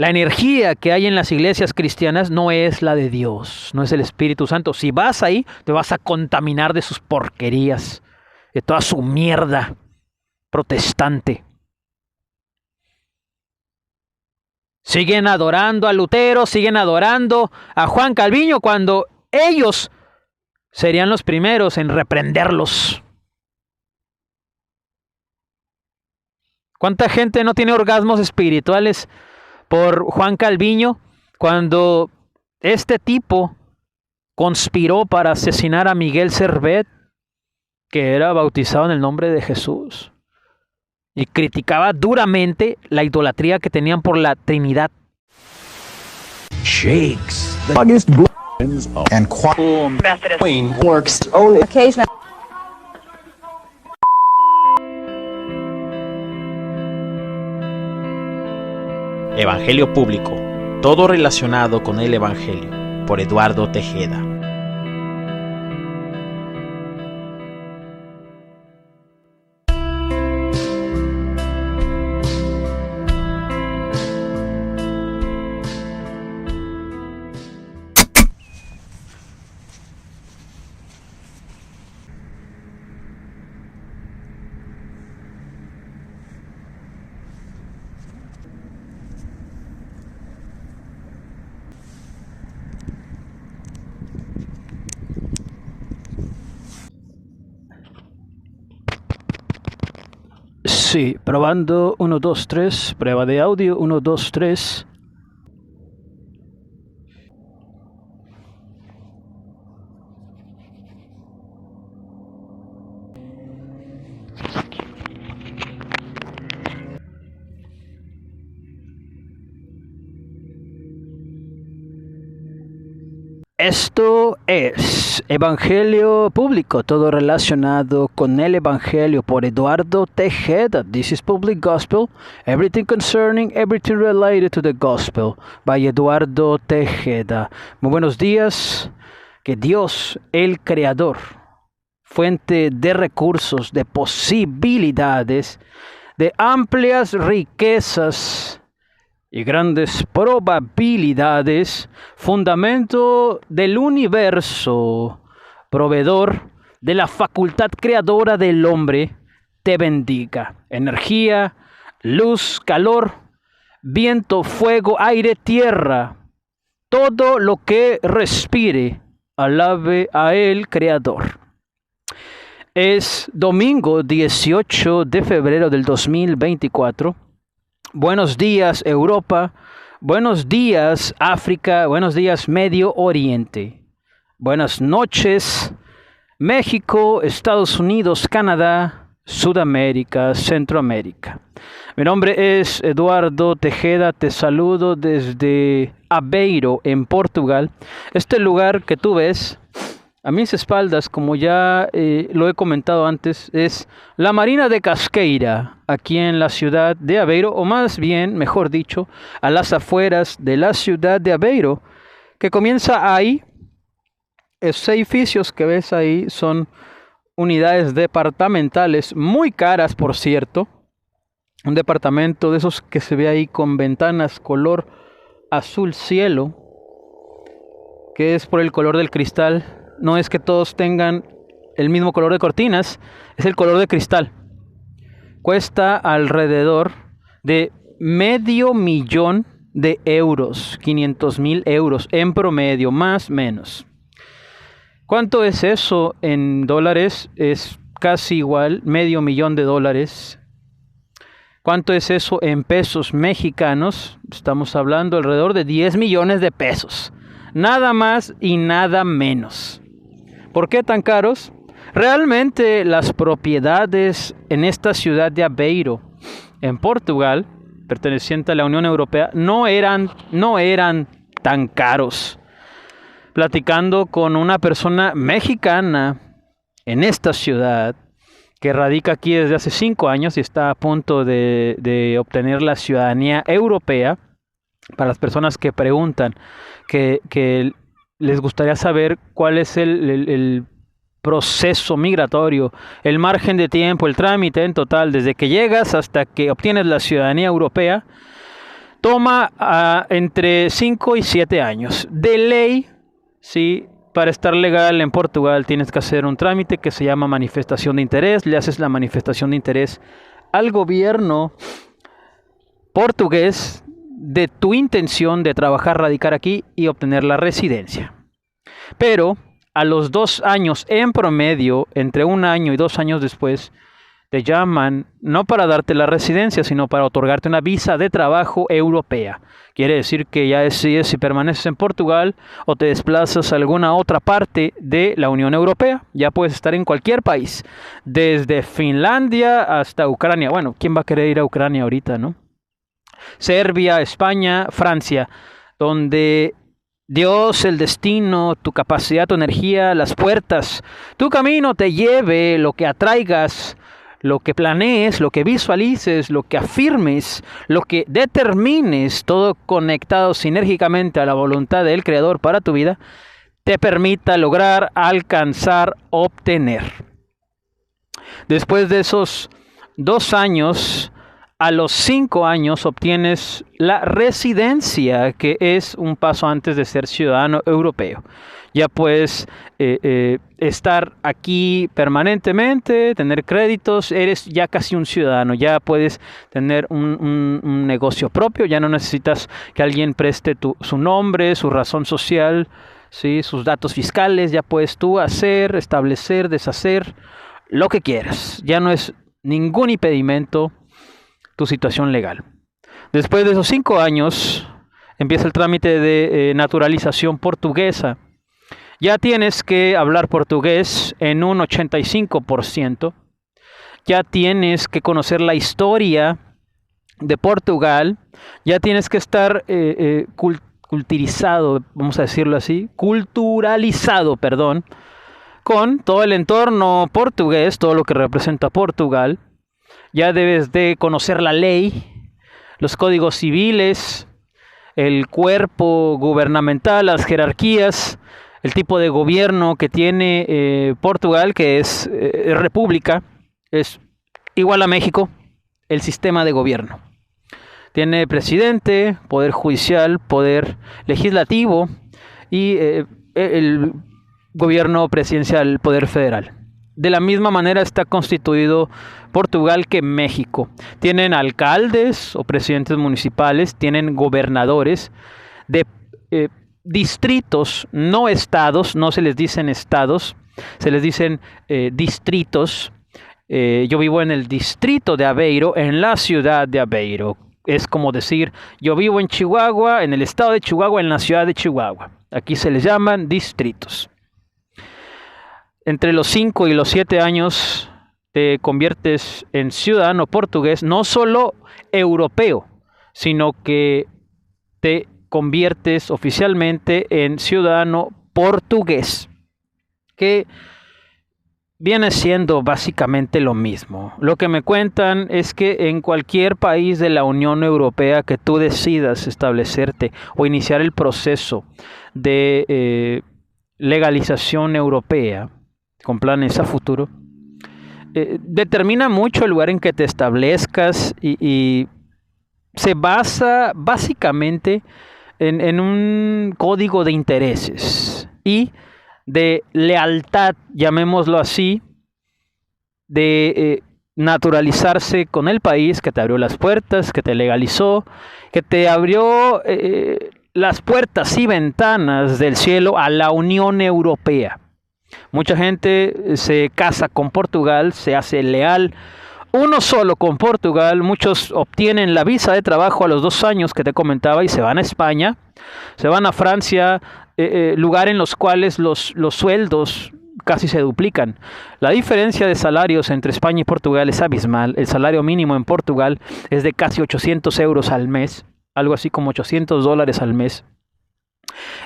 La energía que hay en las iglesias cristianas no es la de Dios, no es el Espíritu Santo. Si vas ahí, te vas a contaminar de sus porquerías, de toda su mierda protestante. Siguen adorando a Lutero, siguen adorando a Juan Calviño cuando ellos serían los primeros en reprenderlos. ¿Cuánta gente no tiene orgasmos espirituales por Juan Calviño cuando este tipo conspiró para asesinar a Miguel Servet, que era bautizado en el nombre de Jesús, y criticaba duramente la idolatría que tenían por la Trinidad? Shakes the biggest brains and Queen works only occasionally. Evangelio Público, todo relacionado con el Evangelio, por Eduardo Tejeda. Sí, probando 1, 2, 3, prueba de audio 1, 2, 3. Esto es Evangelio Público, todo relacionado con el Evangelio, por Eduardo Tejeda. This is Public Gospel, everything concerning, everything related to the Gospel, by Eduardo Tejeda. Muy buenos días. Que Dios, el Creador, fuente de recursos, de posibilidades, de amplias riquezas y grandes probabilidades, fundamento del universo, proveedor de la facultad creadora del hombre, te bendiga. Energía, luz, calor, viento, fuego, aire, tierra, todo lo que respire, alabe a el Creador. Es domingo 18 de febrero del 2024. Buenos días, Europa. Buenos días, África. Buenos días, Medio Oriente. Buenas noches, México, Estados Unidos, Canadá, Sudamérica, Centroamérica. Mi nombre es Eduardo Tejeda. Te saludo desde Aveiro, en Portugal. Este lugar que tú ves a mis espaldas, como ya lo he comentado antes, es la Marina de Casqueira, aquí en la ciudad de Aveiro, o más bien, mejor dicho, a las afueras de la ciudad de Aveiro, que comienza ahí. Esos edificios que ves ahí son unidades departamentales, muy caras, por cierto. Un departamento de esos que se ve ahí con ventanas color azul cielo, que es por el color del cristal. No es que todos tengan el mismo color de cortinas, es el color de cristal. Cuesta alrededor de $500,000 de euros, 500,000 euros en promedio, más o menos. ¿Cuánto es eso en dólares? Es casi igual, $500,000. ¿Cuánto es eso en pesos mexicanos? Estamos hablando alrededor de 10 millones de pesos. Nada más y nada menos. ¿Por qué tan caros? Realmente las propiedades en esta ciudad de Aveiro, en Portugal, perteneciente a la Unión Europea, no eran tan caros. Platicando con una persona mexicana en esta ciudad, que radica aquí desde hace 5 años y está a punto de obtener la ciudadanía europea, para las personas que preguntan, que les gustaría saber cuál es el proceso migratorio, el margen de tiempo, el trámite en total, desde que llegas hasta que obtienes la ciudadanía europea, toma entre 5 y 7 años. De ley, ¿sí? Para estar legal en Portugal tienes que hacer un trámite que se llama manifestación de interés. Le haces la manifestación de interés al gobierno portugués de tu intención de trabajar, radicar aquí y obtener la residencia. Pero a los 2 años en promedio, entre 1 año y 2 años después, te llaman no para darte la residencia, sino para otorgarte una visa de trabajo europea. Quiere decir que ya decides si permaneces en Portugal o te desplazas a alguna otra parte de la Unión Europea. Ya puedes estar en cualquier país, desde Finlandia hasta Ucrania. Bueno, ¿quién va a querer ir a Ucrania ahorita, no? Serbia, España, Francia, donde Dios, el destino, tu capacidad, tu energía, las puertas, tu camino te lleve, lo que atraigas, lo que planees, lo que visualices, lo que afirmes, lo que determines, todo conectado sinérgicamente a la voluntad del Creador para tu vida, te permita lograr, alcanzar, obtener. Después de esos 2 años, a los 5 años obtienes la residencia, que es un paso antes de ser ciudadano europeo. Ya puedes estar aquí permanentemente, tener créditos, eres ya casi un ciudadano, ya puedes tener un negocio propio, ya no necesitas que alguien preste su nombre, su razón social, ¿sí? Sus datos fiscales, ya puedes tú hacer, establecer, deshacer, lo que quieras. Ya no es ningún impedimento tu situación legal. Después de esos 5 años, empieza el trámite de naturalización portuguesa. Ya tienes que hablar portugués en un 85%. Ya tienes que conocer la historia de Portugal. Ya tienes que estar culturalizado, vamos a decirlo así, con todo el entorno portugués, todo lo que representa Portugal. Ya debes de conocer la ley, los códigos civiles, el cuerpo gubernamental, las jerarquías, el tipo de gobierno que tiene Portugal, que es república, es igual a México, el sistema de gobierno. Tiene presidente, poder judicial, poder legislativo y el gobierno presidencial, poder federal. De la misma manera está constituido Portugal que México. Tienen alcaldes o presidentes municipales, tienen gobernadores de distritos, no estados, no se les dicen estados, se les dicen distritos. Yo vivo en el distrito de Aveiro, en la ciudad de Aveiro. Es como decir, yo vivo en Chihuahua, en el estado de Chihuahua, en la ciudad de Chihuahua. Aquí se les llaman distritos. Entre los 5 y los 7 años te conviertes en ciudadano portugués, no solo europeo, sino que te conviertes oficialmente en ciudadano portugués, que viene siendo básicamente lo mismo. Lo que me cuentan es que en cualquier país de la Unión Europea que tú decidas establecerte o iniciar el proceso de legalización europea, con planes a futuro, determina mucho el lugar en que te establezcas y se basa básicamente en un código de intereses y de lealtad, llamémoslo así, de naturalizarse con el país que te abrió las puertas, que te legalizó, que te abrió las puertas y ventanas del cielo a la Unión Europea. Mucha gente se casa con Portugal, se hace leal uno solo con Portugal. Muchos obtienen la visa de trabajo a los 2 años que te comentaba y se van a España, se van a Francia, lugar en los cuales los sueldos casi se duplican. La diferencia de salarios entre España y Portugal es abismal. El salario mínimo en Portugal es de casi 800 euros al mes, algo así como $800 al mes.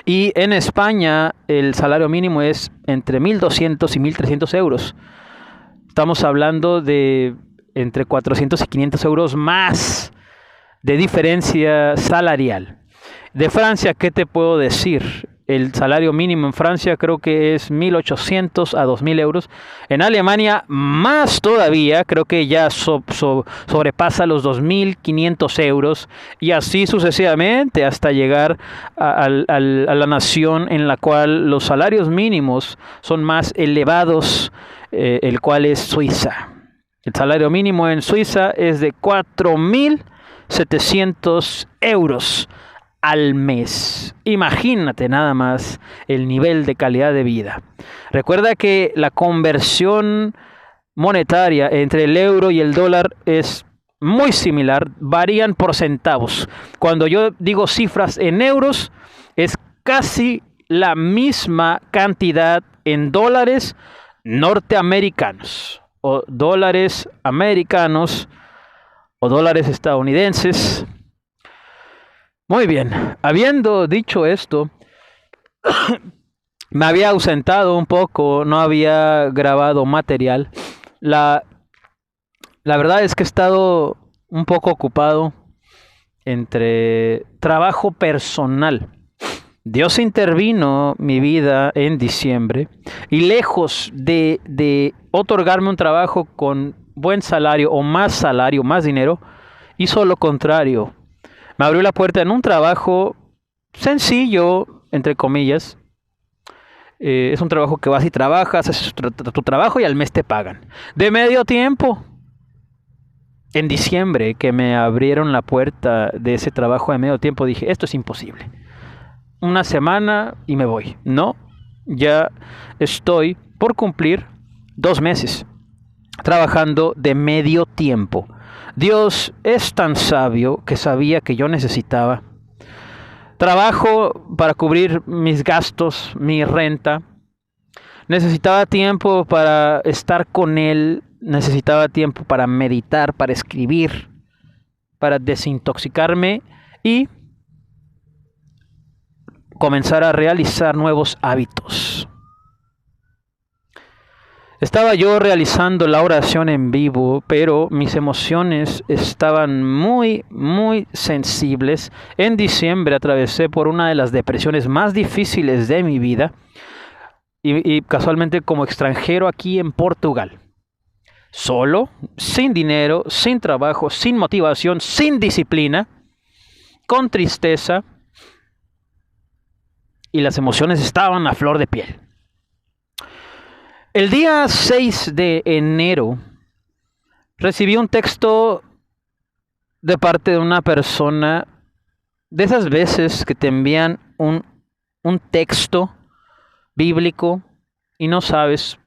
Y en España el salario mínimo es entre 1.200 y 1.300 euros. Estamos hablando de entre 400 y 500 euros más de diferencia salarial. De Francia, ¿qué te puedo decir? El salario mínimo en Francia creo que es 1.800 a 2.000 euros. En Alemania más todavía, creo que ya sobrepasa los 2.500 euros. Y así sucesivamente hasta llegar a la nación en la cual los salarios mínimos son más elevados, el cual es Suiza. El salario mínimo en Suiza es de 4.700 euros al mes. Imagínate nada más el nivel de calidad de vida. Recuerda que la conversión monetaria entre el euro y el dólar es muy similar, varían por centavos. Cuando yo digo cifras en euros, es casi la misma cantidad en dólares norteamericanos, o dólares americanos, o dólares estadounidenses. Muy bien, habiendo dicho esto, me había ausentado un poco, no había grabado material. La verdad es que he estado un poco ocupado entre trabajo personal. Dios intervino mi vida en diciembre y lejos de otorgarme un trabajo con buen salario o más dinero, hizo lo contrario. Me abrió la puerta en un trabajo sencillo, entre comillas. Es un trabajo que vas y trabajas, haces tu trabajo y al mes te pagan. De medio tiempo. En diciembre que me abrieron la puerta de ese trabajo de medio tiempo, dije, esto es imposible. Una semana y me voy. No, ya estoy por cumplir 2 meses trabajando de medio tiempo. Dios es tan sabio que sabía que yo necesitaba trabajo para cubrir mis gastos, mi renta. Necesitaba tiempo para estar con Él, necesitaba tiempo para meditar, para escribir, para desintoxicarme y comenzar a realizar nuevos hábitos. Estaba yo realizando la oración en vivo, pero mis emociones estaban muy sensibles. En diciembre atravesé por una de las depresiones más difíciles de mi vida y casualmente como extranjero aquí en Portugal. Solo, sin dinero, sin trabajo, sin motivación, sin disciplina, con tristeza y las emociones estaban a flor de piel. El día 6 de enero recibí un texto de parte de una persona, de esas veces que te envían un texto bíblico y no sabes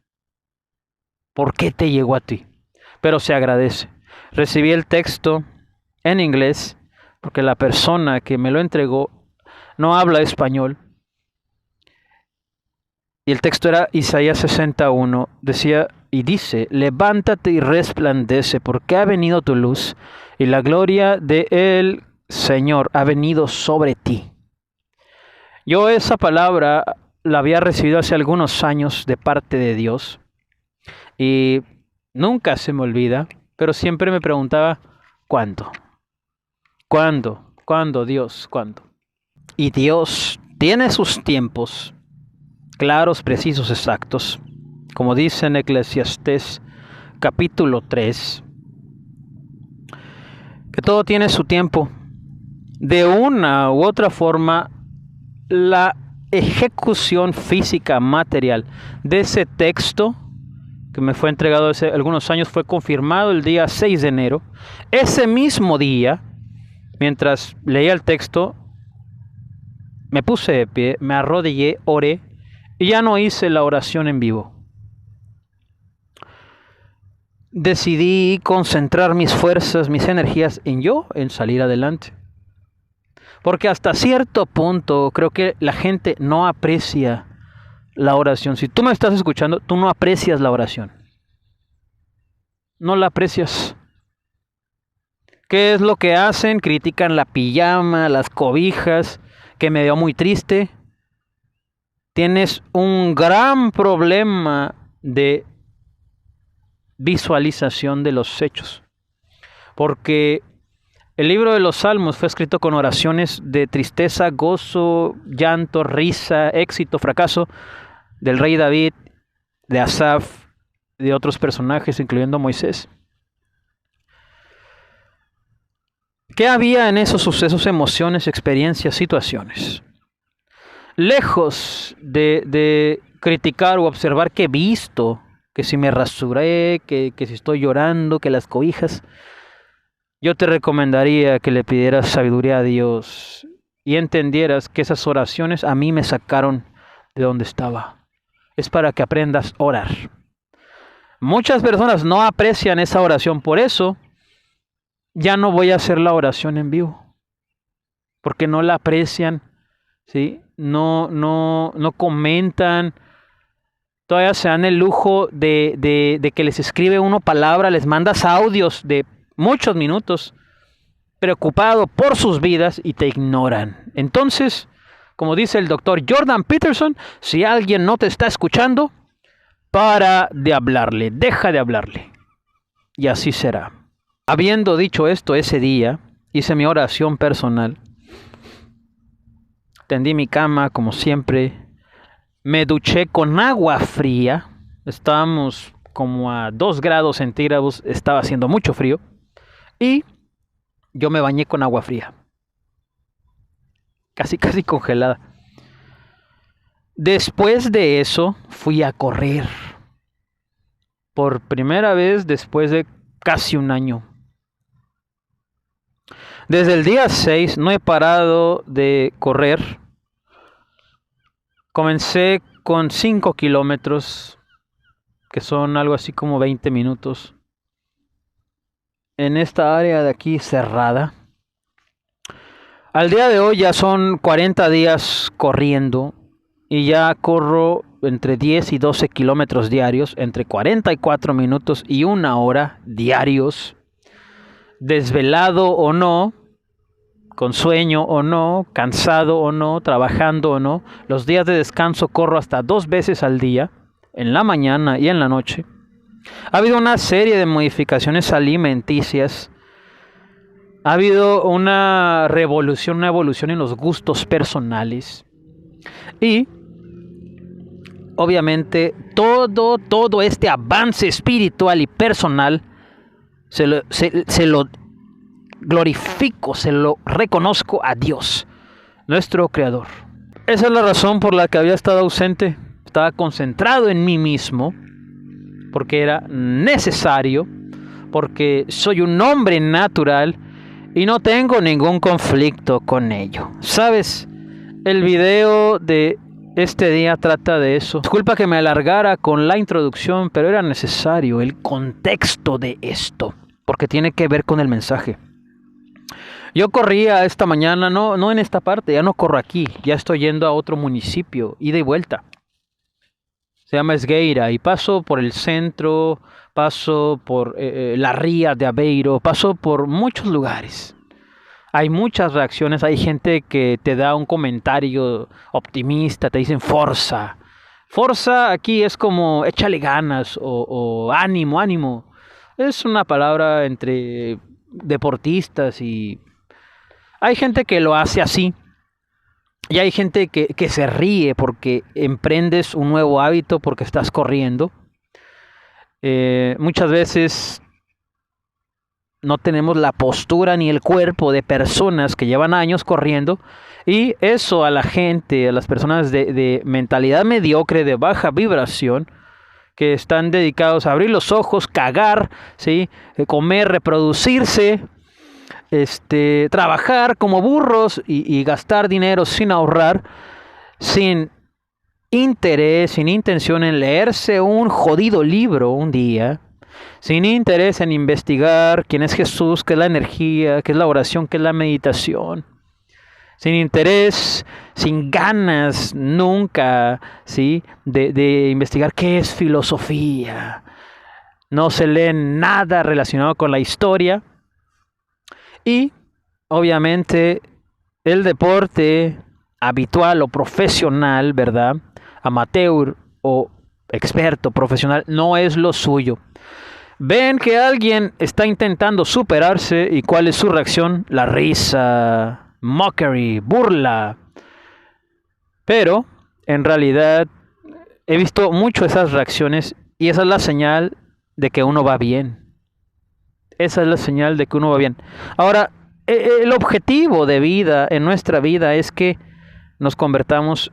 por qué te llegó a ti, pero se agradece. Recibí el texto en inglés porque la persona que me lo entregó no habla español. Y el texto era Isaías 61, decía y dice, levántate y resplandece, porque ha venido tu luz, y la gloria del Señor ha venido sobre ti. Yo esa palabra la había recibido hace algunos años de parte de Dios, y nunca se me olvida, pero siempre me preguntaba, ¿cuándo? ¿Cuándo? ¿Cuándo, Dios? ¿Cuándo? Y Dios tiene sus tiempos claros, precisos, exactos, como dice en Eclesiastés capítulo 3, que todo tiene su tiempo. De una u otra forma, la ejecución física, material de ese texto que me fue entregado hace algunos años fue confirmado el día 6 de enero. Ese mismo día, mientras leía el texto, me puse de pie, me arrodillé, oré, y ya no hice la oración en vivo. Decidí concentrar mis fuerzas, mis energías en salir adelante. Porque hasta cierto punto creo que la gente no aprecia la oración. Si tú me estás escuchando, tú no aprecias la oración. No la aprecias. ¿Qué es lo que hacen? Critican la pijama, las cobijas, que me dio muy triste. Tienes un gran problema de visualización de los hechos. Porque El libro de los Salmos fue escrito con oraciones de tristeza, gozo, llanto, risa, éxito, fracaso del rey David, de Asaf, de otros personajes, incluyendo Moisés. ¿Qué había en esos sucesos, emociones, experiencias, situaciones? Lejos de criticar o observar que he visto, que si me rasuré, que si estoy llorando, que las cobijas, yo te recomendaría que le pidieras sabiduría a Dios y entendieras que esas oraciones a mí me sacaron de donde estaba. Es para que aprendas a orar. Muchas personas no aprecian esa oración, por eso ya no voy a hacer la oración en vivo, porque no la aprecian, ¿sí? No comentan. Todavía se dan el lujo de que les escribe uno palabra, les mandas audios de muchos minutos, preocupado por sus vidas y te ignoran. Entonces, como dice el doctor Jordan Peterson, si alguien no te está escuchando, para de hablarle, deja de hablarle. Y así será. Habiendo dicho esto ese día, hice mi oración personal. Tendí mi cama como siempre. Me duché con agua fría. Estábamos como a 2 grados centígrados. Estaba haciendo mucho frío. Y yo me bañé con agua fría. Casi congelada. Después de eso, fui a correr. Por primera vez después de casi un año. Desde el día 6 no he parado de correr. Comencé con 5 kilómetros, que son algo así como 20 minutos. En esta área de aquí cerrada. Al día de hoy ya son 40 días corriendo y ya corro entre 10 y 12 kilómetros diarios, entre 44 minutos y 1 hora diarios, desvelado o no, con sueño o no, cansado o no, trabajando o no. Los días de descanso corro hasta 2 veces al día, en la mañana y en la noche. Ha habido una serie de modificaciones alimenticias. Ha habido una revolución, una evolución en los gustos personales. Y obviamente todo este avance espiritual y personal se lo glorifico, se lo reconozco a Dios, nuestro Creador. Esa es la razón por la que había estado ausente. Estaba concentrado en mí mismo, porque era necesario, porque soy un hombre natural y no tengo ningún conflicto con ello. ¿Sabes? El video de este día trata de eso. Disculpa que me alargara con la introducción, pero era necesario el contexto de esto, porque tiene que ver con el mensaje. Yo corría esta mañana, no en esta parte, ya no corro aquí, ya estoy yendo a otro municipio, ida y vuelta. Se llama Esgueira y paso por el centro, paso por la ría de Aveiro, paso por muchos lugares. Hay muchas reacciones, hay gente que te da un comentario optimista, te dicen forza. Forza aquí es como échale ganas o ánimo. Es una palabra entre deportistas y hay gente que lo hace así. Y hay gente que se ríe porque emprendes un nuevo hábito, porque estás corriendo. Muchas veces no tenemos la postura ni el cuerpo de personas que llevan años corriendo. Y eso a la gente, a las personas de mentalidad mediocre, de baja vibración, que están dedicados a abrir los ojos, cagar, ¿sí? Comer, reproducirse, trabajar como burros y gastar dinero sin ahorrar, sin interés, sin intención en leerse un jodido libro un día, sin interés en investigar quién es Jesús, qué es la energía, qué es la oración, qué es la meditación, sin interés, sin ganas nunca, ¿sí? de investigar qué es filosofía. No se lee nada relacionado con la historia. Y obviamente el deporte habitual o profesional, ¿verdad? Amateur o experto, profesional, no es lo suyo. ven que alguien está intentando superarse y ¿cuál es su reacción? La risa, mockery, burla. Pero en realidad he visto mucho esas reacciones y esa es la señal de que uno va bien. Esa es la señal de que uno va bien. Ahora, el objetivo de vida en nuestra vida es que nos convertamos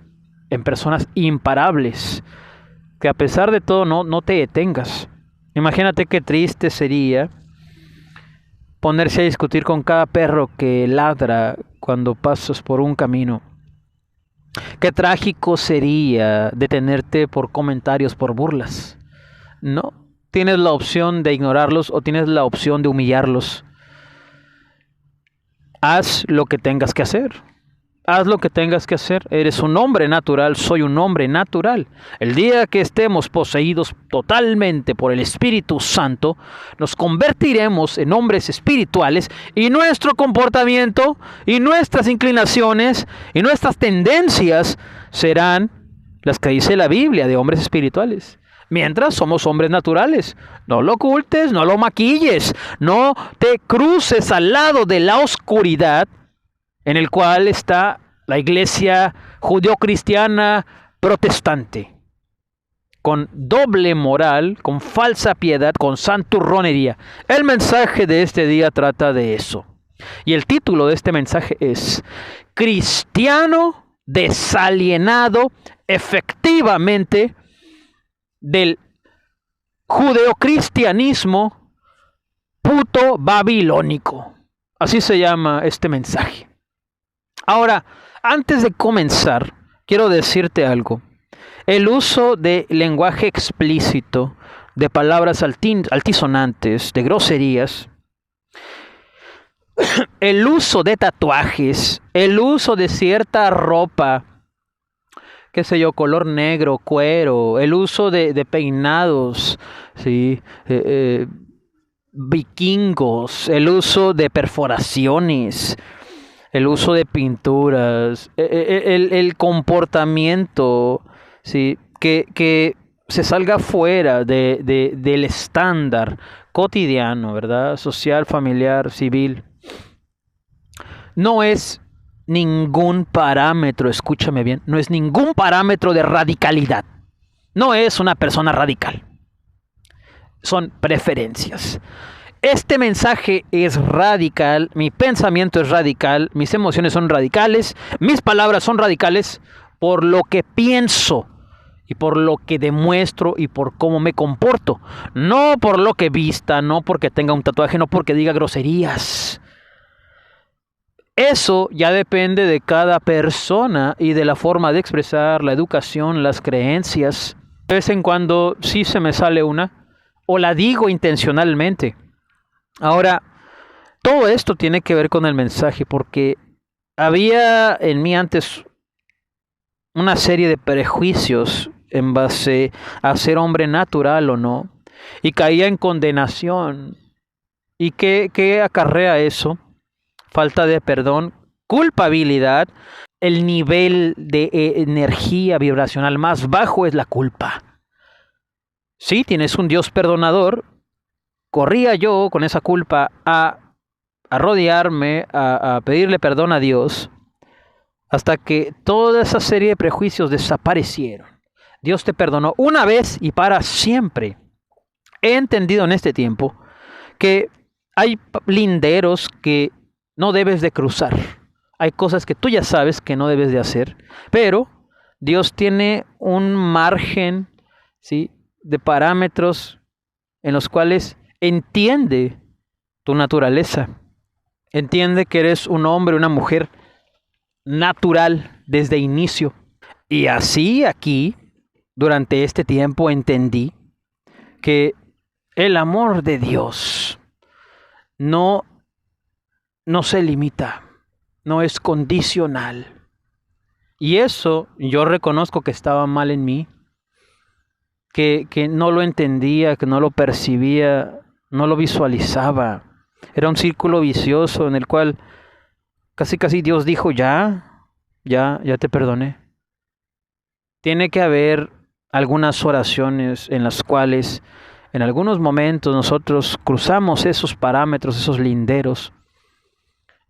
en personas imparables, que a pesar de todo no te detengas. Imagínate qué triste sería ponerse a discutir con cada perro que ladra cuando pasas por un camino. Qué trágico sería detenerte por comentarios, por burlas. No, tienes la opción de ignorarlos o tienes la opción de humillarlos. Haz lo que tengas que hacer. Haz lo que tengas que hacer. Eres un hombre natural, soy un hombre natural. El día que estemos poseídos totalmente por el Espíritu Santo, nos convertiremos en hombres espirituales y nuestro comportamiento y nuestras inclinaciones y nuestras tendencias serán las que dice la Biblia de hombres espirituales. Mientras somos hombres naturales, no lo ocultes, no lo maquilles, no te cruces al lado de la oscuridad en el cual está la iglesia judeocristiana protestante, con doble moral, con falsa piedad, con santurronería. El mensaje de este día trata de eso. Y el título de este mensaje es Cristiano desalienado efectivamente del judeocristianismo puto babilónico. Así se llama este mensaje. Ahora, antes de comenzar, quiero decirte algo. El uso de lenguaje explícito, de palabras altisonantes, de groserías, el uso de tatuajes, el uso de cierta ropa, qué sé yo, color negro, cuero, el uso de peinados, ¿sí? Vikingos, el uso de perforaciones, el uso de pinturas, el comportamiento, ¿sí? que se salga fuera del estándar cotidiano, ¿verdad? Social, familiar, civil. No es ningún parámetro, escúchame bien, no es ningún parámetro de radicalidad. No es una persona radical. Son preferencias. Este mensaje es radical, mi pensamiento es radical, mis emociones son radicales, mis palabras son radicales por lo que pienso y por lo que demuestro y por cómo me comporto. No por lo que vista, no porque tenga un tatuaje, no porque diga groserías. Eso ya depende de cada persona y de la forma de expresar, la educación, las creencias. De vez en cuando sí se me sale una, o la digo intencionalmente. Ahora, todo esto tiene que ver con el mensaje, porque había en mí antes una serie de prejuicios en base a ser hombre natural o no, y caía en condenación. ¿Y qué acarrea eso? Falta de perdón, culpabilidad. El nivel de energía vibracional más bajo es la culpa. Sí, tienes un Dios perdonador. Corría yo con esa culpa a rodearme, a pedirle perdón a Dios, hasta que toda esa serie de prejuicios desaparecieron. Dios te perdonó una vez y para siempre. He entendido en este tiempo que hay linderos que no debes de cruzar. Hay cosas que tú ya sabes que no debes de hacer, pero Dios tiene un margen, ¿sí?, de parámetros en los cuales entiende tu naturaleza. Entiende que eres un hombre, una mujer natural desde inicio. Y así aquí, durante este tiempo, entendí que el amor de Dios no se limita, no es condicional. Y eso yo reconozco que estaba mal en mí, que no lo entendía, que no lo percibía, no lo visualizaba. Era un círculo vicioso en el cual casi Dios dijo, ya te perdoné. Tiene que haber algunas oraciones en las cuales En algunos momentos nosotros cruzamos esos parámetros, esos linderos,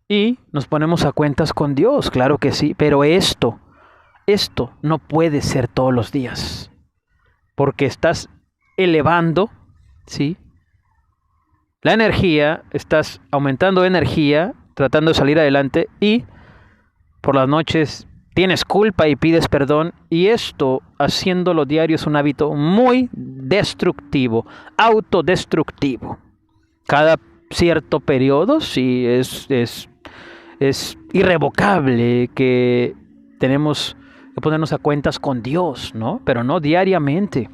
y nos ponemos a cuentas con Dios, claro que sí, pero esto no puede ser todos los días, porque estás elevando, ¿sí?, la energía, estás aumentando energía, tratando de salir adelante, y por las noches tienes culpa y pides perdón, y esto, haciéndolo diario, es un hábito muy destructivo, autodestructivo. Cada cierto periodo, sí, es irrevocable que tenemos que ponernos a cuentas con Dios, ¿no? Pero no diariamente.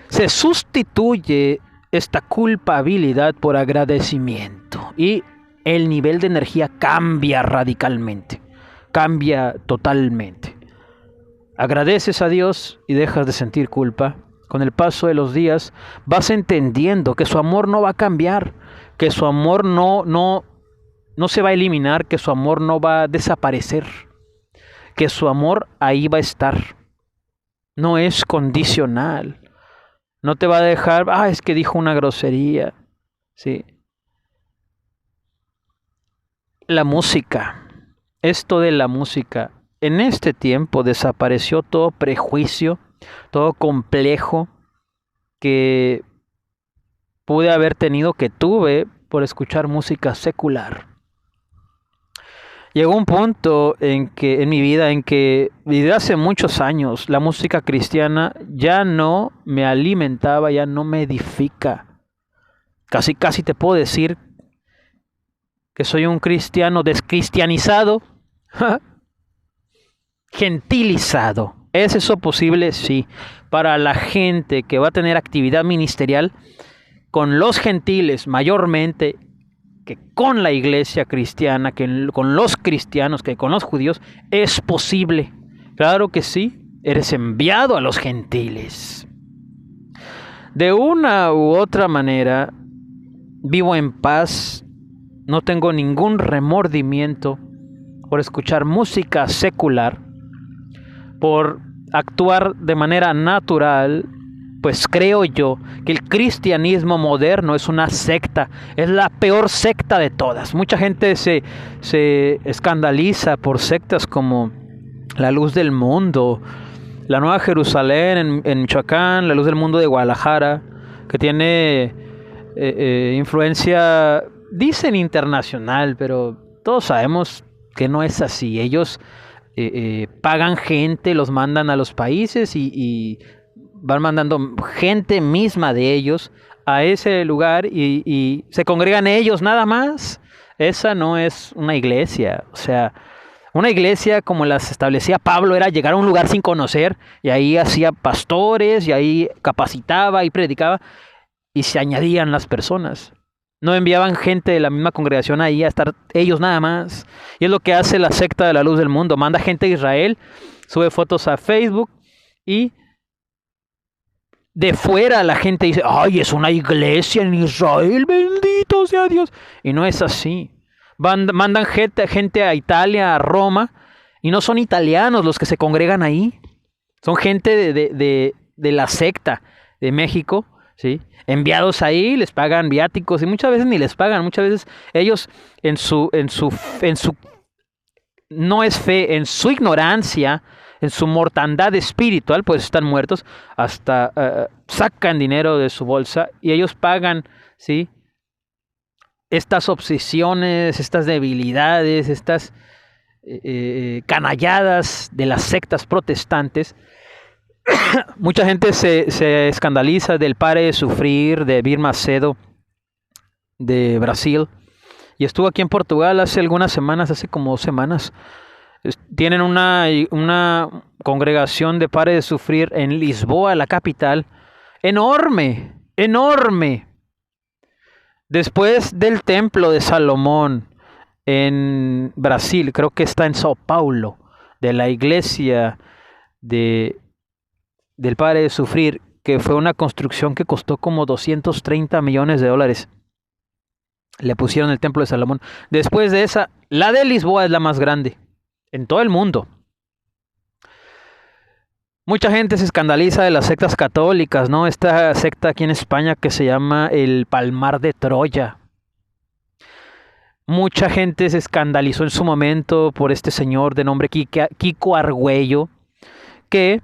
Se sustituye esta culpabilidad por agradecimiento y el nivel de energía cambia radicalmente, cambia totalmente. Agradeces a Dios y dejas de sentir culpa. Con el paso de los días vas entendiendo que su amor no va a cambiar, que su amor no se va a eliminar, que su amor no va a desaparecer, que su amor ahí va a estar. No es condicional. No te va a dejar, es que dijo una grosería. Sí. La música. Esto de la música. En este tiempo desapareció todo prejuicio, todo complejo que pude haber tenido, que tuve por escuchar música secular. Llegó un punto en mi vida en que desde hace muchos años la música cristiana ya no me alimentaba, ya no me edifica. Casi te puedo decir que soy un cristiano descristianizado, gentilizado. ¿Es eso posible? Sí. Para la gente que va a tener actividad ministerial con los gentiles mayormente, que con la iglesia cristiana, que con los cristianos, que con los judíos, es posible. Claro que sí, eres enviado a los gentiles. De una u otra manera, vivo en paz, no tengo ningún remordimiento por escuchar música secular, por actuar de manera natural. Pues creo yo que el cristianismo moderno es una secta, es la peor secta de todas. Mucha gente se escandaliza por sectas como la Luz del Mundo, la Nueva Jerusalén en Michoacán, la Luz del Mundo de Guadalajara, que tiene influencia, dicen internacional, pero todos sabemos que no es así. Ellos pagan gente, los mandan a los países y van mandando gente misma de ellos a ese lugar y se congregan ellos nada más. Esa no es una iglesia. O sea, una iglesia como las establecía Pablo era llegar a un lugar sin conocer y ahí hacía pastores y ahí capacitaba y predicaba y se añadían las personas. No enviaban gente de la misma congregación ahí a estar ellos nada más. Y es lo que hace la secta de la Luz del Mundo. Manda gente a Israel, sube fotos a Facebook y de fuera la gente dice, es una iglesia en Israel, bendito sea Dios. Y no es así. Mandan gente a Italia, a Roma, y no son italianos los que se congregan ahí. Son gente de la secta de México, ¿sí? Enviados ahí, les pagan viáticos, y muchas veces ni les pagan. Muchas veces ellos en su no es fe, en su ignorancia, en su mortandad espiritual, pues están muertos, hasta sacan dinero de su bolsa y ellos pagan, ¿sí?, estas obsesiones, estas debilidades, estas canalladas de las sectas protestantes. Mucha gente se escandaliza del Pare de Sufrir, de Vir Macedo, de Brasil, y estuvo aquí en Portugal hace algunas semanas, hace como 2 semanas. Tienen una congregación de Pare de Sufrir en Lisboa, la capital, enorme, enorme. Después del Templo de Salomón en Brasil, creo que está en Sao Paulo, de la iglesia del Pare de Sufrir, que fue una construcción que costó como $230 millones. Le pusieron el Templo de Salomón. Después de esa, la de Lisboa es la más grande en todo el mundo. Mucha gente se escandaliza de las sectas católicas, ¿no? Esta secta aquí en España que se llama el Palmar de Troya. Mucha gente se escandalizó en su momento por este señor de nombre Kiko Argüello, que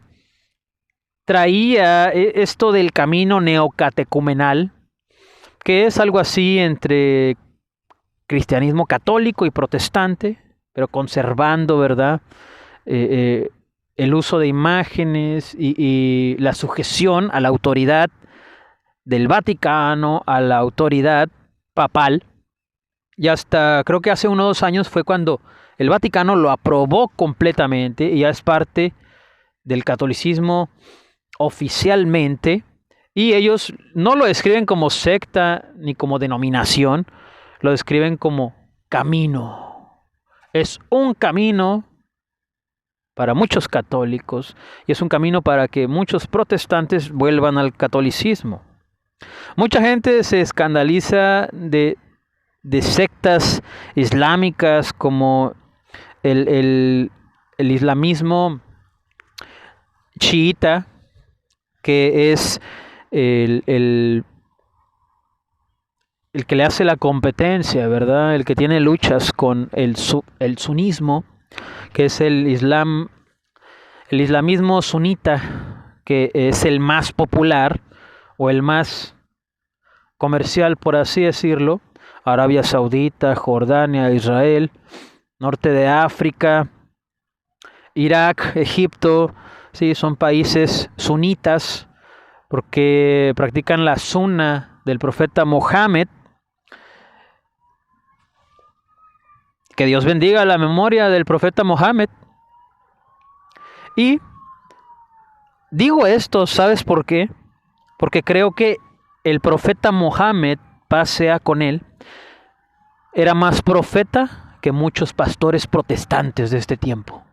traía esto del camino neocatecumenal, que es algo así entre cristianismo católico y protestante, pero conservando, ¿verdad?, el uso de imágenes y la sujeción a la autoridad del Vaticano, a la autoridad papal. Y hasta creo que hace 1 o 2 años fue cuando el Vaticano lo aprobó completamente y ya es parte del catolicismo oficialmente. Y ellos no lo describen como secta ni como denominación, lo describen como camino. Es un camino para muchos católicos y es un camino para que muchos protestantes vuelvan al catolicismo. Mucha gente se escandaliza de sectas islámicas como el islamismo chiita, que es el que le hace la competencia, ¿verdad? El que tiene luchas con el sunismo, que es el islamismo sunita, que es el más popular o el más comercial, por así decirlo. Arabia Saudita, Jordania, Israel, norte de África, Irak, Egipto, sí, son países sunitas porque practican la sunna del profeta Mohammed. Que Dios bendiga la memoria del profeta Mohammed. Y digo esto, ¿sabes por qué? Porque creo que el profeta Mohammed, paz sea con él, era más profeta que muchos pastores protestantes de este tiempo.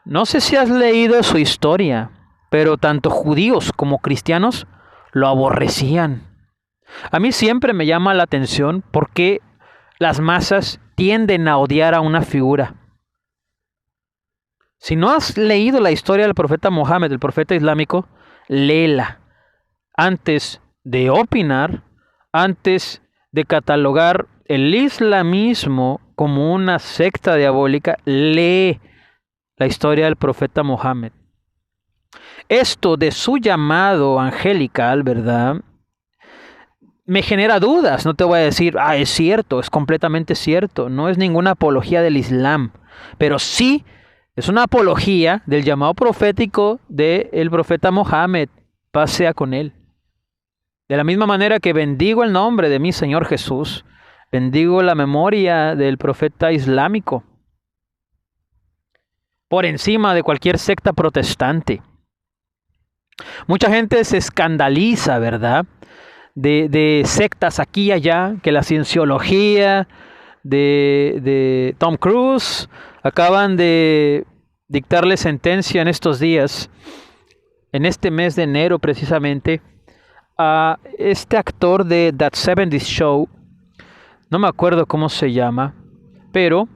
No sé si has leído su historia, pero tanto judíos como cristianos lo aborrecían. A mí siempre me llama la atención por qué las masas tienden a odiar a una figura. Si no has leído la historia del profeta Mohammed, el profeta islámico, léela antes de opinar, antes de catalogar el islamismo como una secta diabólica. Lee la historia del profeta Mohammed. Esto de su llamado angelical, ¿verdad?, me genera dudas. No te voy a decir, es cierto, es completamente cierto. No es ninguna apología del Islam, pero sí es una apología del llamado profético del profeta Mohammed, paz sea con él. De la misma manera que bendigo el nombre de mi Señor Jesús, bendigo la memoria del profeta islámico por encima de cualquier secta protestante. Mucha gente se escandaliza, ¿verdad?, de sectas aquí y allá, que la cienciología de Tom Cruise acaban de dictarle sentencia en estos días, en este mes de enero precisamente, a este actor de That 70's Show, no me acuerdo cómo se llama, pero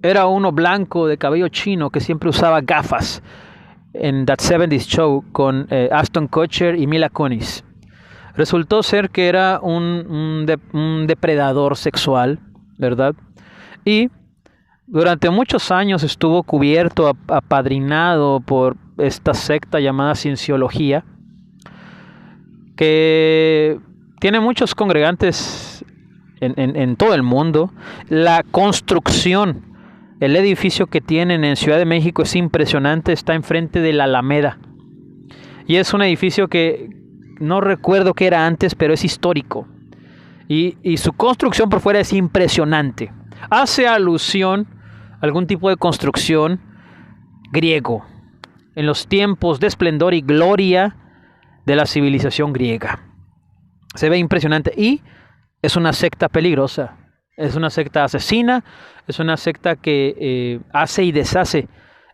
era uno blanco de cabello chino que siempre usaba gafas en That 70's Show con Ashton Kutcher y Mila Kunis. Resultó ser que era un depredador sexual, ¿verdad? Y durante muchos años estuvo cubierto, apadrinado por esta secta llamada Cienciología, que tiene muchos congregantes en todo el mundo. La construcción, el edificio que tienen en Ciudad de México es impresionante, está enfrente de la Alameda. Y es un edificio que no recuerdo qué era antes, pero es histórico. Y su construcción por fuera es impresionante. Hace alusión a algún tipo de construcción griego, en los tiempos de esplendor y gloria de la civilización griega. Se ve impresionante y es una secta peligrosa. Es una secta asesina, es una secta que hace y deshace.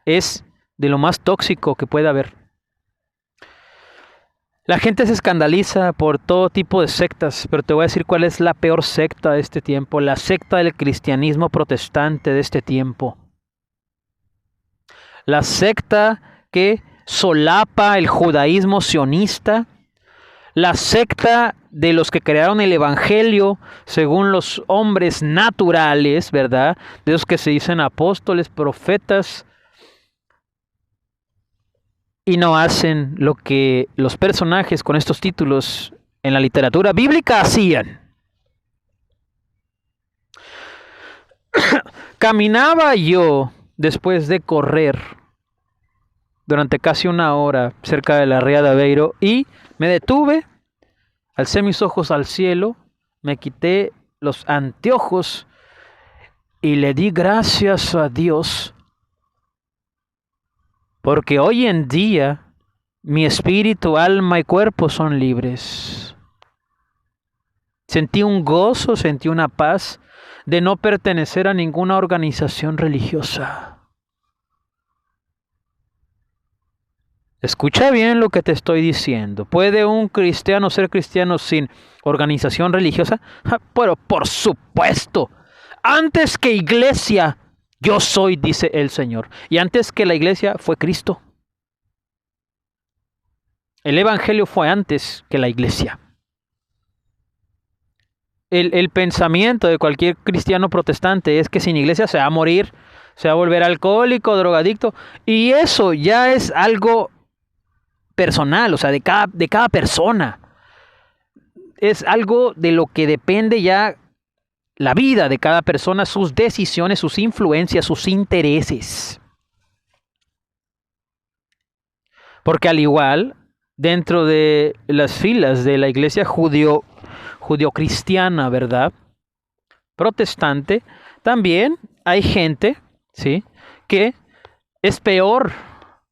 Es de lo más tóxico que pueda haber. La gente se escandaliza por todo tipo de sectas, pero te voy a decir cuál es la peor secta de este tiempo, la secta del cristianismo protestante de este tiempo. la secta que solapa el judaísmo sionista, la secta de los que crearon el evangelio según los hombres naturales, ¿verdad? De los que se dicen apóstoles, profetas, y no hacen lo que los personajes con estos títulos en la literatura bíblica hacían. Caminaba yo después de correr durante casi una hora cerca de la ría de Aveiro y me detuve, alcé mis ojos al cielo, me quité los anteojos y le di gracias a Dios porque hoy en día mi espíritu, alma y cuerpo son libres. Sentí un gozo, sentí una paz de no pertenecer a ninguna organización religiosa. Escucha bien lo que te estoy diciendo. ¿Puede un cristiano ser cristiano sin organización religiosa? Pero por supuesto. Antes que iglesia, yo soy, dice el Señor. Y antes que la iglesia fue Cristo. El evangelio fue antes que la iglesia. El pensamiento de cualquier cristiano protestante es que sin iglesia se va a morir, se va a volver alcohólico, drogadicto. Y eso ya es algo personal, o sea, de cada persona. Es algo de lo que depende ya la vida de cada persona, sus decisiones, sus influencias, sus intereses. Porque al igual, dentro de las filas de la iglesia judio-cristiana, ¿verdad? Protestante, también hay gente, ¿sí?, que es peor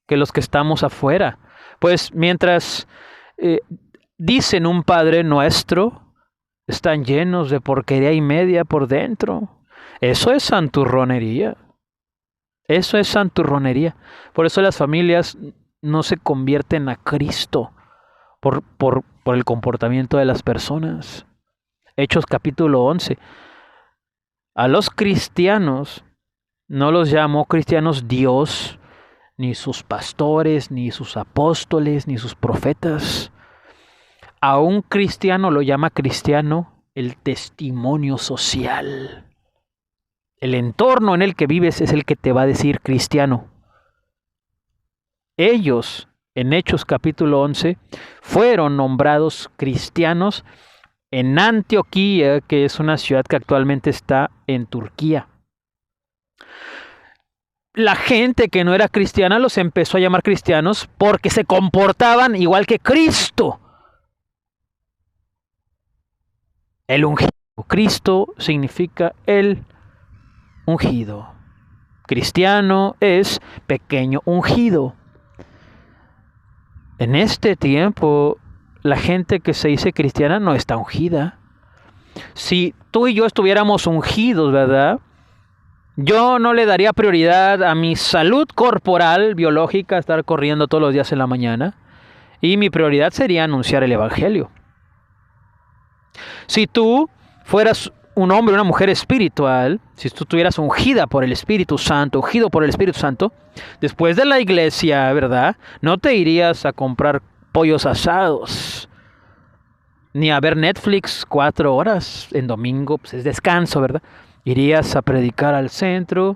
que los que estamos afuera. Pues mientras dicen un Padre Nuestro, están llenos de porquería y media por dentro. Eso es santurronería. Eso es santurronería. Por eso las familias no se convierten a Cristo por el comportamiento de las personas. Hechos capítulo 11. A los cristianos no los llamó cristianos Dios, ni sus pastores, ni sus apóstoles, ni sus profetas. A un cristiano lo llama cristiano el testimonio social. El entorno en el que vives es el que te va a decir cristiano. Ellos, en Hechos capítulo 11, fueron nombrados cristianos en Antioquía, que es una ciudad que actualmente está en Turquía. La gente que no era cristiana los empezó a llamar cristianos porque se comportaban igual que Cristo. El ungido. Cristo significa el ungido. Cristiano es pequeño ungido. En este tiempo, la gente que se dice cristiana no está ungida. Si tú y yo estuviéramos ungidos, ¿verdad?, yo no le daría prioridad a mi salud corporal, biológica, estar corriendo todos los días en la mañana. Y mi prioridad sería anunciar el evangelio. Si tú fueras un hombre o una mujer espiritual, si tú estuvieras ungida por el Espíritu Santo, ungido por el Espíritu Santo, después de la iglesia, ¿verdad?, no te irías a comprar pollos asados, ni a ver Netflix 4 horas en domingo, pues es descanso, ¿verdad? Irías a predicar al centro.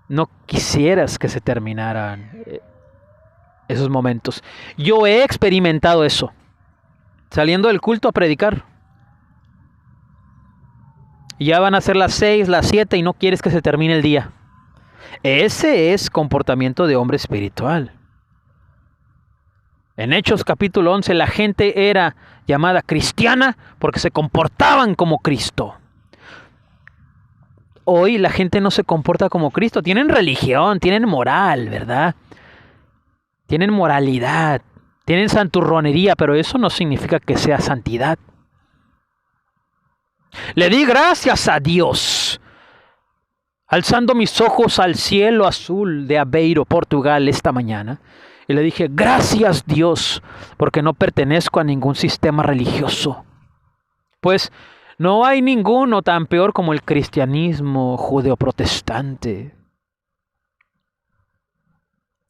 No quisieras que se terminaran esos momentos. Yo he experimentado eso, saliendo del culto a predicar. Ya van a ser las 6, las 7 y no quieres que se termine el día. Ese es comportamiento de hombre espiritual. En Hechos capítulo 11 la gente era llamada cristiana porque se comportaban como Cristo. Hoy la gente no se comporta como Cristo. Tienen religión, tienen moral, ¿verdad? Tienen moralidad, tienen santurronería, pero eso no significa que sea santidad. Le di gracias a Dios, alzando mis ojos al cielo azul de Aveiro, Portugal, esta mañana. Y le dije, gracias Dios, porque no pertenezco a ningún sistema religioso. Pues no hay ninguno tan peor como el cristianismo judeoprotestante.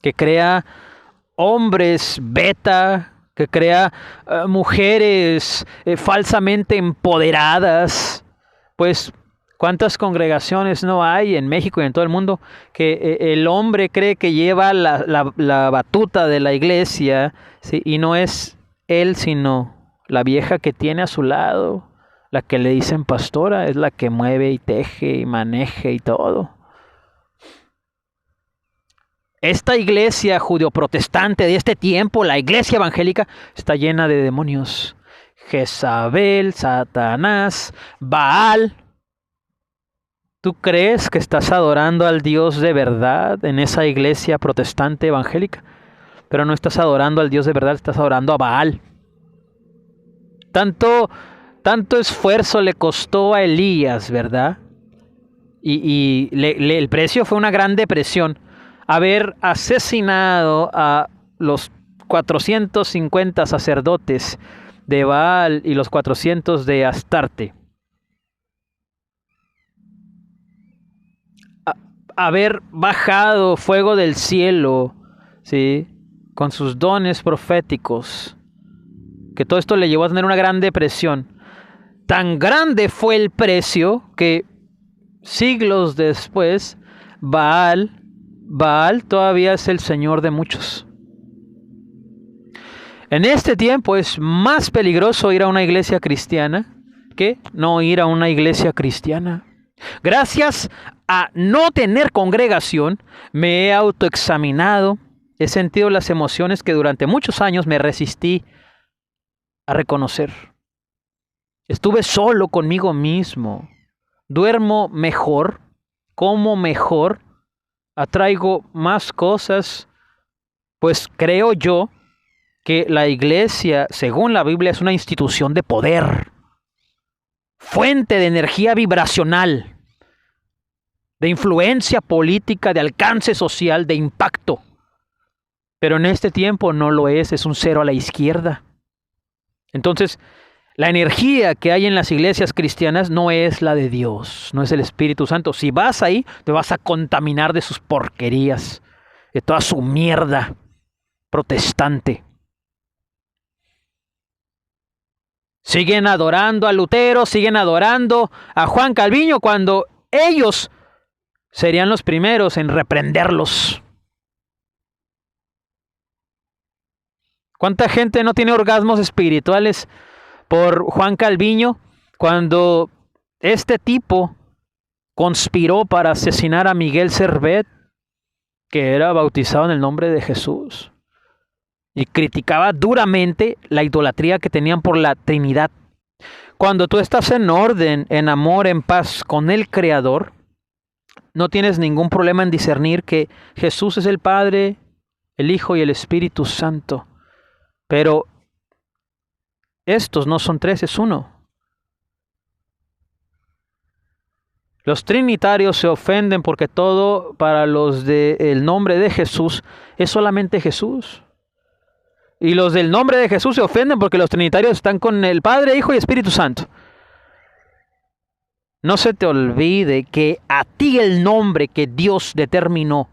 que crea hombres beta, que crea mujeres falsamente empoderadas. Pues, ¿cuántas congregaciones no hay en México y en todo el mundo que el hombre cree que lleva la batuta de la iglesia, ¿sí? Y no es él, sino la vieja que tiene a su lado, la que le dicen pastora, es la que mueve y teje y maneje y todo. Esta iglesia judeoprotestante de este tiempo, la iglesia evangélica, está llena de demonios. Jezabel, Satanás, Baal. ¿Tú crees que estás adorando al Dios de verdad en esa iglesia protestante evangélica? Pero no estás adorando al Dios de verdad, estás adorando a Baal. Tanto esfuerzo le costó a Elías, ¿verdad? Y el precio fue una gran depresión. Haber asesinado a los 450 sacerdotes de Baal y los 400 de Astarte. Haber bajado fuego del cielo, ¿sí? Con sus dones proféticos. Que todo esto le llevó a tener una gran depresión. Tan grande fue el precio que siglos después, Baal todavía es el señor de muchos. En este tiempo es más peligroso ir a una iglesia cristiana que no ir a una iglesia cristiana. Gracias a no tener congregación, me he autoexaminado, he sentido las emociones que durante muchos años me resistí a reconocer. Estuve solo conmigo mismo. Duermo mejor, como mejor, atraigo más cosas, pues creo yo que la iglesia, según la Biblia, es una institución de poder, fuente de energía vibracional, de influencia política, de alcance social, de impacto. Pero en este tiempo no lo es un cero a la izquierda. Entonces, la energía que hay en las iglesias cristianas no es la de Dios, no es el Espíritu Santo. Si vas ahí, te vas a contaminar de sus porquerías, de toda su mierda protestante. Siguen adorando a Lutero, siguen adorando a Juan Calviño, cuando ellos serían los primeros en reprenderlos. ¿Cuánta gente no tiene orgasmos espirituales por Juan Calviño cuando este tipo conspiró para asesinar a Miguel Servet, que era bautizado en el nombre de Jesús, y criticaba duramente la idolatría que tenían por la Trinidad? Cuando tú estás en orden, en amor, en paz con el Creador, no tienes ningún problema en discernir que Jesús es el Padre, el Hijo y el Espíritu Santo. Pero estos no son tres, es uno. Los trinitarios se ofenden porque todo para los del nombre de Jesús es solamente Jesús. Y los del nombre de Jesús se ofenden porque los trinitarios están con el Padre, Hijo y Espíritu Santo. No se te olvide que a ti el nombre que Dios determinó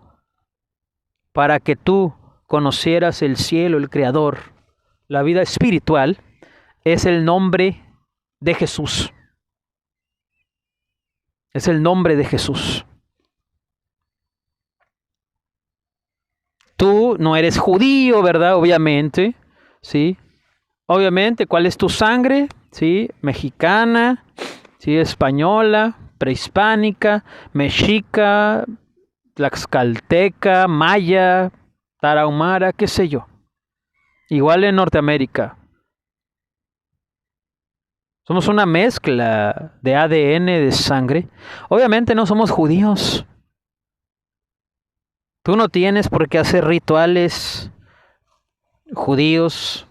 para que tú conocieras el cielo, el Creador, la vida espiritual, es el nombre de Jesús. Es el nombre de Jesús. Tú no eres judío, ¿verdad? Obviamente, ¿sí? Obviamente, ¿cuál es tu sangre? ¿Sí? Mexicana, ¿sí? Española, prehispánica, mexica, tlaxcalteca, maya, tarahumara, qué sé yo. Igual en Norteamérica. Somos una mezcla de ADN, de sangre. Obviamente no somos judíos. Tú no tienes por qué hacer rituales judíos.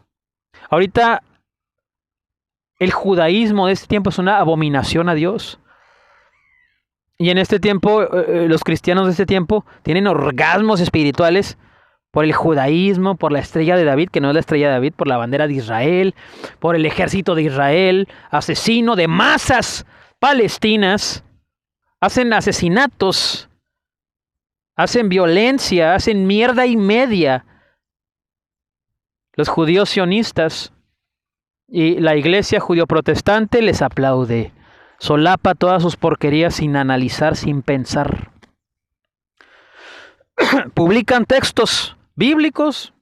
Ahorita el judaísmo de este tiempo es una abominación a Dios. Y en este tiempo, los cristianos de este tiempo tienen orgasmos espirituales por el judaísmo, por la estrella de David, que no es la estrella de David, por la bandera de Israel, por el ejército de Israel, asesino de masas palestinas, hacen asesinatos hacen violencia, hacen mierda y media. Los judíos sionistas y la iglesia judío-protestante les aplaude. Solapa todas sus porquerías sin analizar, sin pensar. Publican textos bíblicos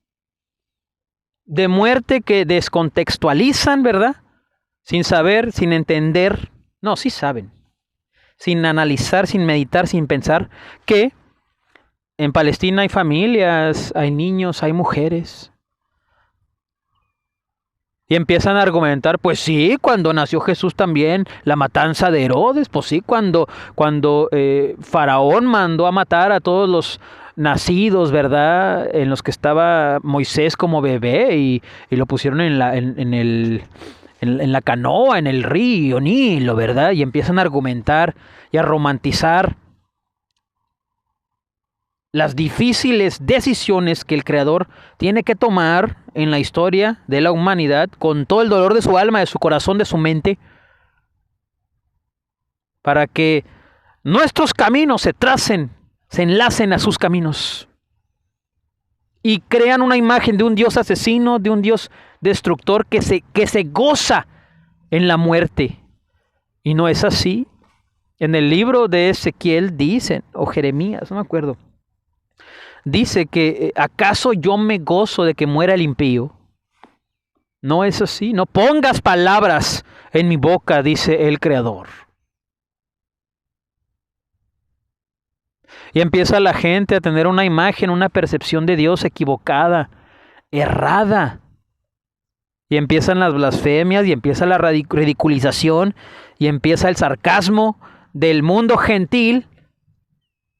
de muerte que descontextualizan, ¿verdad? Sin saber, sin entender. No, sí saben. Sin analizar, sin meditar, sin pensar que en Palestina hay familias, hay niños, hay mujeres. Y empiezan a argumentar, pues sí, cuando nació Jesús también, la matanza de Herodes, pues sí, cuando Faraón mandó a matar a todos los nacidos, ¿verdad? En los que estaba Moisés como bebé y lo pusieron en la canoa, en el río Nilo, ¿verdad? Y empiezan a argumentar y a romantizar las difíciles decisiones que el Creador tiene que tomar en la historia de la humanidad, con todo el dolor de su alma, de su corazón, de su mente, para que nuestros caminos se tracen, se enlacen a sus caminos y crean una imagen de un Dios asesino, de un Dios destructor que se goza en la muerte. Y no es así. En el libro de Ezequiel dicen, o Jeremías, no me acuerdo, dice que ¿acaso yo me gozo de que muera el impío? No es así. No pongas palabras en mi boca, dice el Creador. Y empieza la gente a tener una imagen, una percepción de Dios equivocada, errada. Y empiezan las blasfemias, y empieza la ridiculización, y empieza el sarcasmo del mundo gentil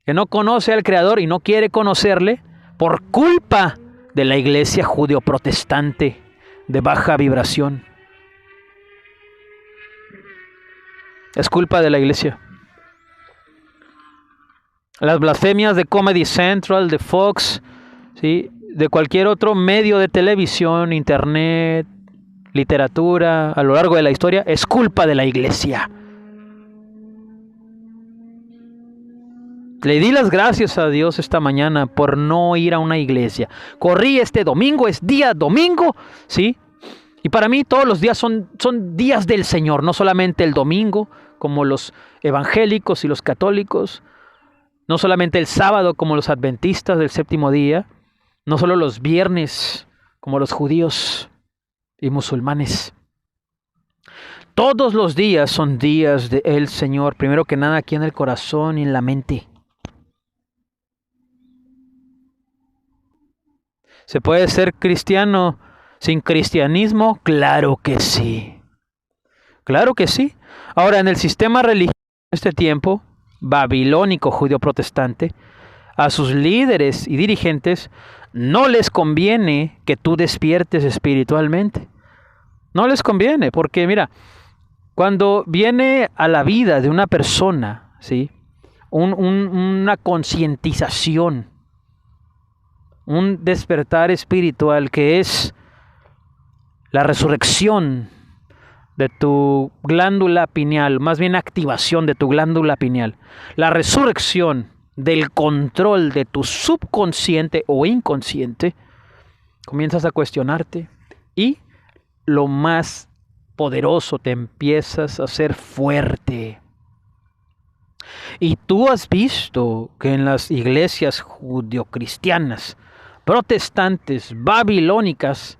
que no conoce al Creador y no quiere conocerle por culpa de la iglesia judío-protestante de baja vibración. Es culpa de la iglesia. Las blasfemias de Comedy Central, de Fox, ¿sí?, de cualquier otro medio de televisión, internet, literatura, a lo largo de la historia, es culpa de la iglesia. Le di las gracias a Dios esta mañana por no ir a una iglesia. Corrí este domingo, es día domingo, ¿sí? Y para mí todos los días son días del Señor, no solamente el domingo, como los evangélicos y los católicos, no solamente el sábado, como los adventistas del séptimo día, no solo los viernes, como los judíos y musulmanes. Todos los días son días del Señor, primero que nada aquí en el corazón y en la mente. ¿Se puede ser cristiano sin cristianismo? Claro que sí. Claro que sí. Ahora, en el sistema religioso de este tiempo, babilónico judío-protestante, a sus líderes y dirigentes no les conviene que tú despiertes espiritualmente. No les conviene, porque mira, cuando viene a la vida de una persona, ¿sí?, una concientización, un despertar espiritual que es la resurrección de tu glándula pineal, más bien activación de tu glándula pineal, la resurrección del control de tu subconsciente o inconsciente, comienzas a cuestionarte y lo más poderoso, te empiezas a ser fuerte. Y tú has visto que en las iglesias judio-cristianas, protestantes, babilónicas,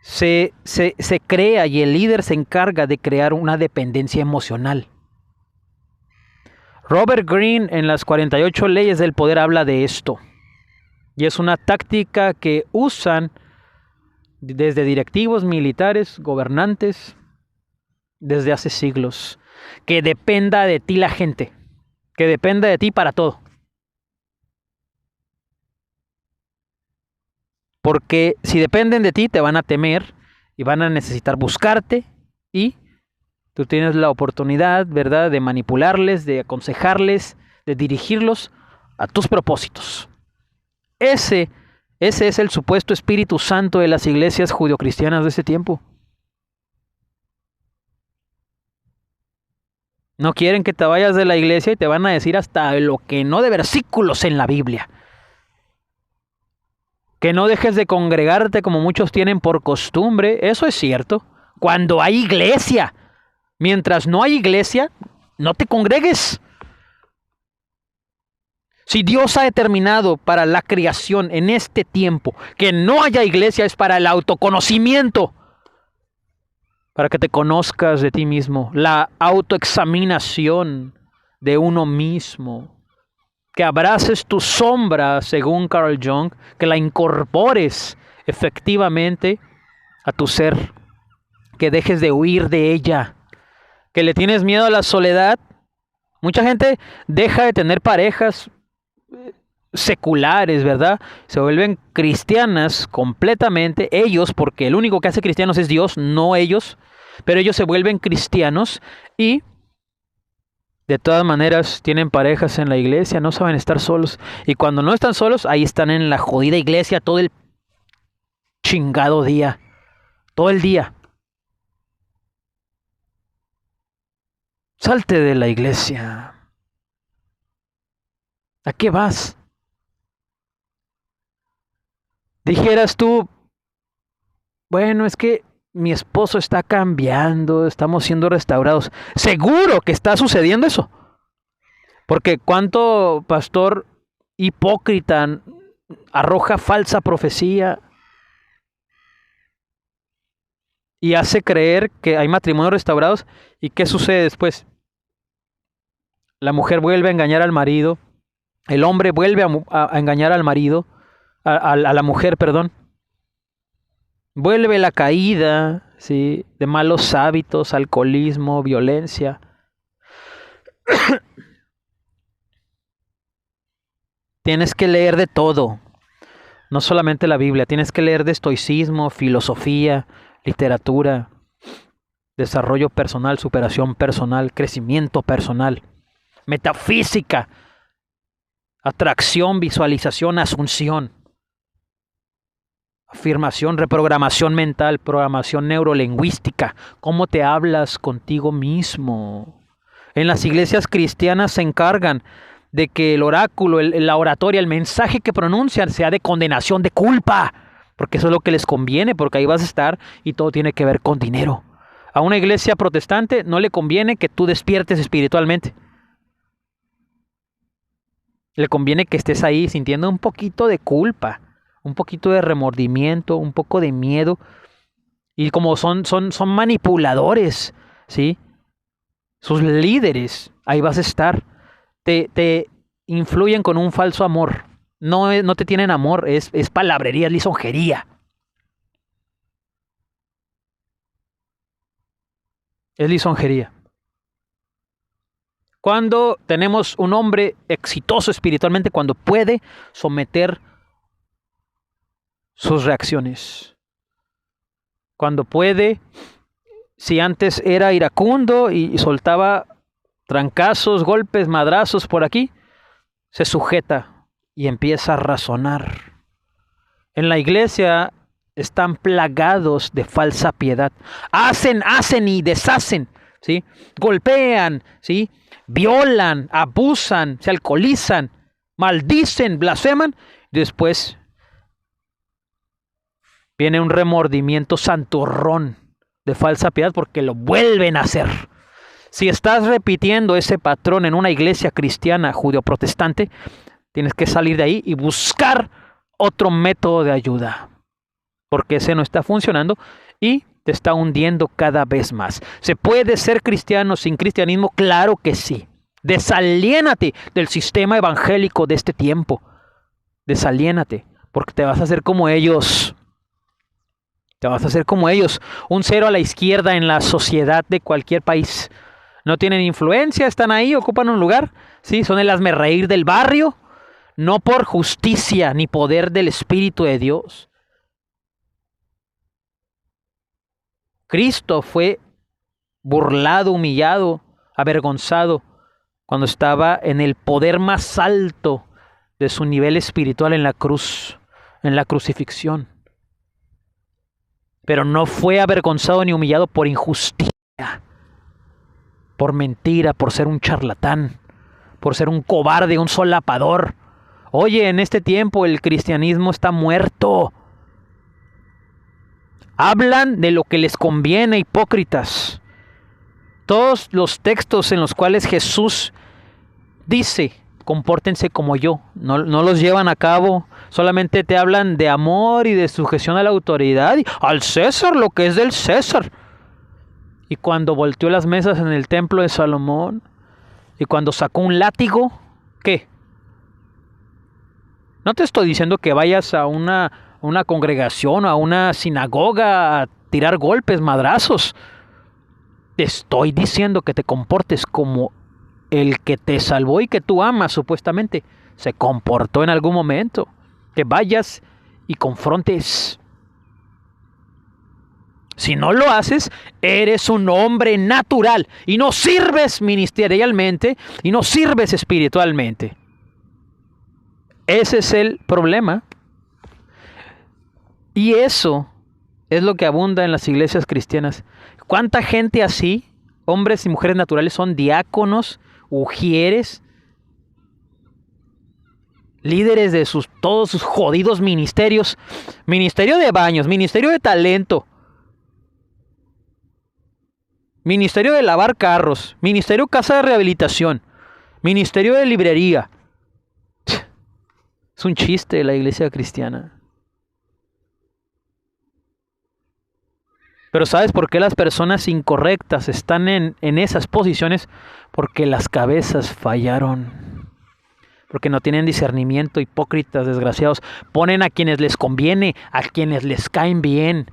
se crea y el líder se encarga de crear una dependencia emocional. Robert Greene en las 48 leyes del poder habla de esto. Y es una táctica que usan desde directivos militares, gobernantes, desde hace siglos. Que dependa de ti la gente. Que dependa de ti para todo. Porque si dependen de ti, te van a temer y van a necesitar buscarte y tú tienes la oportunidad, ¿verdad?, de manipularles, de aconsejarles, de dirigirlos a tus propósitos. Ese es el supuesto Espíritu Santo de las iglesias judio-cristianas de ese tiempo. No quieren que te vayas de la iglesia y te van a decir hasta lo que no de versículos en la Biblia. Que no dejes de congregarte como muchos tienen por costumbre. Eso es cierto. Cuando hay iglesia. Mientras no hay iglesia, no te congregues. Si Dios ha determinado para la creación en este tiempo que no haya iglesia, es para el autoconocimiento. Para que te conozcas de ti mismo. La autoexaminación de uno mismo. Que abraces tu sombra, según Carl Jung, que la incorpores efectivamente a tu ser, que dejes de huir de ella, que le tienes miedo a la soledad. Mucha gente deja de tener parejas seculares, ¿verdad? Se vuelven cristianas completamente, ellos, porque el único que hace cristianos es Dios, no ellos, pero ellos se vuelven cristianos y de todas maneras tienen parejas en la iglesia, no saben estar solos. Y cuando no están solos, ahí están en la jodida iglesia todo el chingado día. Todo el día. Salte de la iglesia. ¿A qué vas? Dijeras tú, bueno, es que mi esposo está cambiando, estamos siendo restaurados. Seguro que está sucediendo eso. Porque cuánto pastor hipócrita arroja falsa profecía y hace creer que hay matrimonios restaurados. ¿Y qué sucede después? La mujer vuelve a engañar al marido, el hombre vuelve a engañar al marido, a la mujer, perdón. Vuelve la caída, ¿sí?, de malos hábitos, alcoholismo, violencia. Tienes que leer de todo, no solamente la Biblia. Tienes que leer de estoicismo, filosofía, literatura, desarrollo personal, superación personal, crecimiento personal, metafísica, atracción, visualización, asunción. Afirmación, reprogramación mental, programación neurolingüística. ¿Cómo te hablas contigo mismo? En las iglesias cristianas se encargan de que el oráculo, la oratoria, el mensaje que pronuncian sea de condenación, de culpa. Porque eso es lo que les conviene, porque ahí vas a estar y todo tiene que ver con dinero. A una iglesia protestante no le conviene que tú despiertes espiritualmente. Le conviene que estés ahí sintiendo un poquito de culpa, un poquito de remordimiento, un poco de miedo. Y como son manipuladores, ¿sí? Sus líderes, ahí vas a estar. Te influyen con un falso amor. No te tienen amor, es palabrería, es lisonjería. Es lisonjería. Cuando tenemos un hombre exitoso espiritualmente, cuando puede someter sus reacciones. Cuando puede, si antes era iracundo y soltaba trancazos, golpes, madrazos por aquí, se sujeta y empieza a razonar. En la iglesia están plagados de falsa piedad. Hacen y deshacen, ¿sí? Golpean, ¿sí? Violan, abusan, se alcoholizan, maldicen, blasfeman. Después viene un remordimiento santurrón de falsa piedad porque lo vuelven a hacer. Si estás repitiendo ese patrón en una iglesia cristiana judeo-protestante, tienes que salir de ahí y buscar otro método de ayuda, porque ese no está funcionando y te está hundiendo cada vez más. ¿Se puede ser cristiano sin cristianismo? Claro que sí. Desaliénate del sistema evangélico de este tiempo. Desaliénate, porque te vas a hacer como ellos. Te vas a hacer como ellos. Un cero a la izquierda en la sociedad de cualquier país. No tienen influencia, están ahí, ocupan un lugar. ¿Sí? Son el hazmerreír del barrio. No por justicia ni poder del Espíritu de Dios. Cristo fue burlado, humillado, avergonzado cuando estaba en el poder más alto de su nivel espiritual en la cruz, en la crucifixión. Pero no fue avergonzado ni humillado por injusticia, por mentira, por ser un charlatán, por ser un cobarde, un solapador. Oye, en este tiempo el cristianismo está muerto. Hablan de lo que les conviene, hipócritas. Todos los textos en los cuales Jesús dice, compórtense como yo, no los llevan a cabo. Solamente te hablan de amor y de sujeción a la autoridad y al César lo que es del César. Y cuando volteó las mesas en el templo de Salomón y cuando sacó un látigo, ¿qué? No te estoy diciendo que vayas a una congregación o a una sinagoga a tirar golpes, madrazos. Te estoy diciendo que te comportes como el que te salvó y que tú amas supuestamente se comportó en algún momento. Que vayas y confrontes. Si no lo haces, eres un hombre natural y no sirves ministerialmente y no sirves espiritualmente. Ese es el problema. Y eso es lo que abunda en las iglesias cristianas. ¿Cuánta gente así, hombres y mujeres naturales, son diáconos, ujieres, líderes de todos sus jodidos ministerios? Ministerio de baños, ministerio de talento, ministerio de lavar carros, ministerio casa de rehabilitación, ministerio de librería. Es un chiste la iglesia cristiana. Pero ¿sabes por qué las personas incorrectas están en esas posiciones? Porque las cabezas fallaron. Porque no tienen discernimiento, hipócritas, desgraciados. Ponen a quienes les conviene, a quienes les caen bien.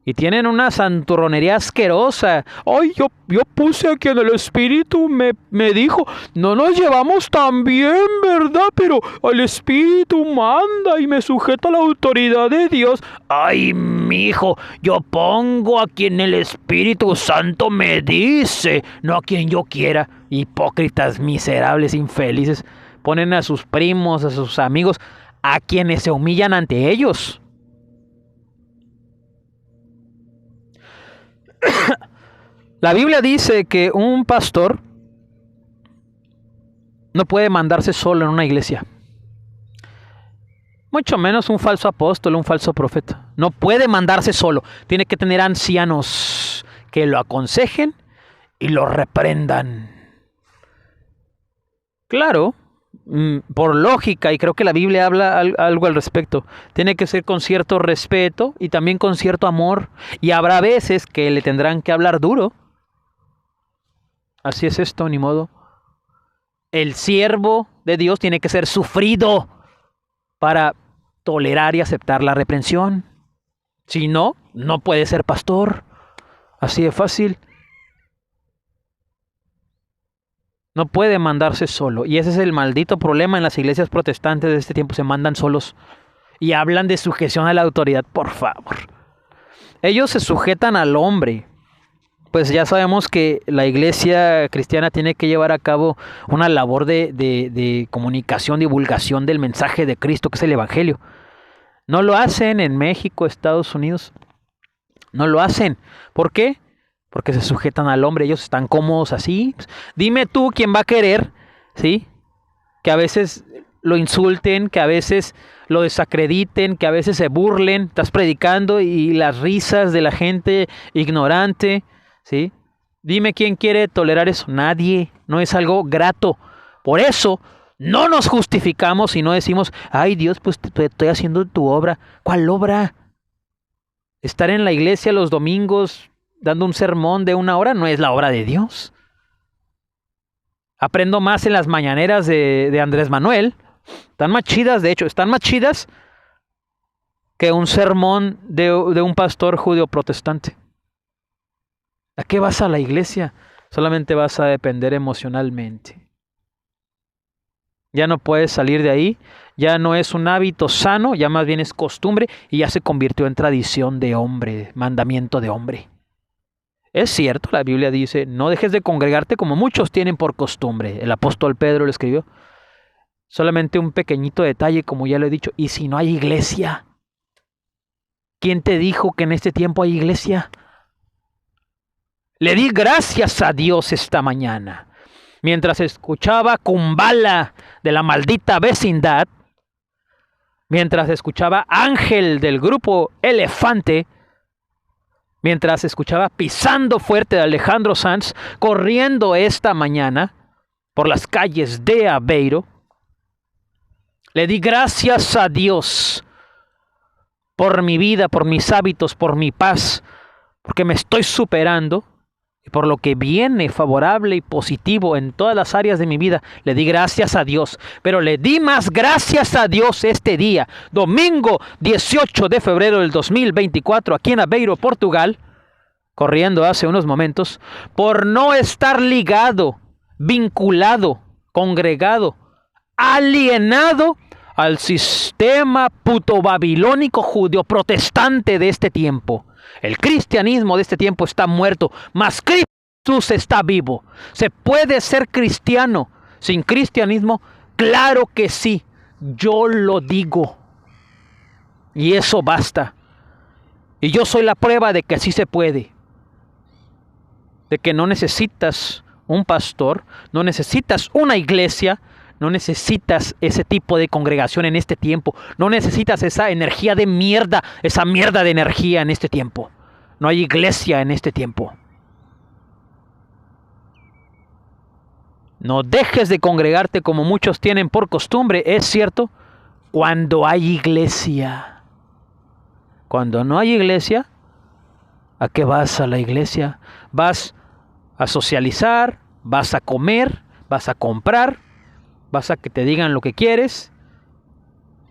Y tienen una santurronería asquerosa. Ay, yo puse a quien el Espíritu me dijo, no nos llevamos tan bien, ¿verdad? Pero el Espíritu manda y me sujeta a la autoridad de Dios. Ay, mijo, yo pongo a quien el Espíritu Santo me dice, no a quien yo quiera. Hipócritas, miserables, infelices. Ponen a sus primos, a sus amigos, a quienes se humillan ante ellos. La Biblia dice que un pastor no puede mandarse solo en una iglesia. Mucho menos un falso apóstol, un falso profeta. No puede mandarse solo. Tiene que tener ancianos que lo aconsejen y lo reprendan. Claro, por lógica, y creo que la Biblia habla algo al respecto, tiene que ser con cierto respeto y también con cierto amor. Y habrá veces que le tendrán que hablar duro. Así es esto, ni modo. El siervo de Dios tiene que ser sufrido para tolerar y aceptar la reprensión. Si no, no puede ser pastor. Así de fácil. No puede mandarse solo. Y ese es el maldito problema en las iglesias protestantes de este tiempo. Se mandan solos. Y hablan de sujeción a la autoridad, por favor. Ellos se sujetan al hombre. Pues ya sabemos que la iglesia cristiana tiene que llevar a cabo una labor de comunicación, divulgación del mensaje de Cristo, que es el Evangelio. No lo hacen en México, Estados Unidos. No lo hacen. ¿Por qué? Porque se sujetan al hombre. Ellos están cómodos así. Dime tú quién va a querer, ¿sí? Que a veces lo insulten, que a veces lo desacrediten, que a veces se burlen. Estás predicando y las risas de la gente ignorante, ¿sí? Dime quién quiere tolerar eso. Nadie. No es algo grato. Por eso no nos justificamos y no decimos, ay Dios, pues estoy haciendo tu obra. ¿Cuál obra? Estar en la iglesia los domingos dando un sermón de 1 hora no es la obra de Dios. Aprendo más en las mañaneras de Andrés Manuel. Están más chidas, de hecho, están más chidas que un sermón de un pastor judío protestante. ¿A qué vas a la iglesia? Solamente vas a depender emocionalmente. Ya no puedes salir de ahí. Ya no es un hábito sano, ya más bien es costumbre y ya se convirtió en tradición de hombre, mandamiento de hombre. Es cierto, la Biblia dice, no dejes de congregarte como muchos tienen por costumbre. El apóstol Pedro lo escribió. Solamente un pequeñito detalle, como ya lo he dicho. ¿Y si no hay iglesia? ¿Quién te dijo que en este tiempo hay iglesia? Le di gracias a Dios esta mañana. Mientras escuchaba Kumbala de la maldita vecindad, mientras escuchaba Ángel del grupo Elefante, mientras escuchaba Pisando Fuerte de Alejandro Sanz, corriendo esta mañana por las calles de Aveiro, le di gracias a Dios por mi vida, por mis hábitos, por mi paz, porque me estoy superando y por lo que viene favorable y positivo en todas las áreas de mi vida. Le di gracias a Dios, pero le di más gracias a Dios este día, domingo 18 de febrero del 2024, aquí en Aveiro, Portugal, corriendo hace unos momentos, por no estar ligado, vinculado, congregado, alienado al sistema puto-babilónico judeo-protestante de este tiempo. El cristianismo de este tiempo está muerto, mas Jesús está vivo. ¿Se puede ser cristiano sin cristianismo? Claro que sí, yo lo digo. Y eso basta. Y yo soy la prueba de que sí se puede. De que no necesitas un pastor, no necesitas una iglesia, no necesitas ese tipo de congregación en este tiempo. No necesitas esa energía de mierda, esa mierda de energía en este tiempo. No hay iglesia en este tiempo. No dejes de congregarte como muchos tienen por costumbre, es cierto, cuando hay iglesia. Cuando no hay iglesia, ¿a qué vas a la iglesia? Vas a socializar, vas a comer, vas a comprar, vas a que te digan lo que quieres,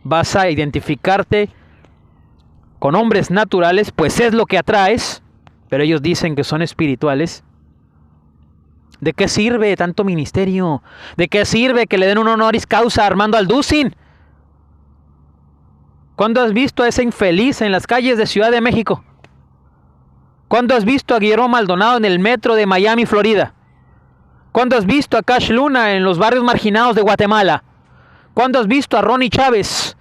vas a identificarte con hombres naturales, pues es lo que atraes, pero ellos dicen que son espirituales. ¿De qué sirve tanto ministerio? ¿De qué sirve que le den un honoris causa a Armando Alducin? ¿Cuándo has visto a ese infeliz en las calles de Ciudad de México? ¿Cuándo has visto a Guillermo Maldonado en el metro de Miami, Florida? ¿Cuándo has visto a Cash Luna en los barrios marginados de Guatemala? ¿Cuándo has visto a Ronnie Chávez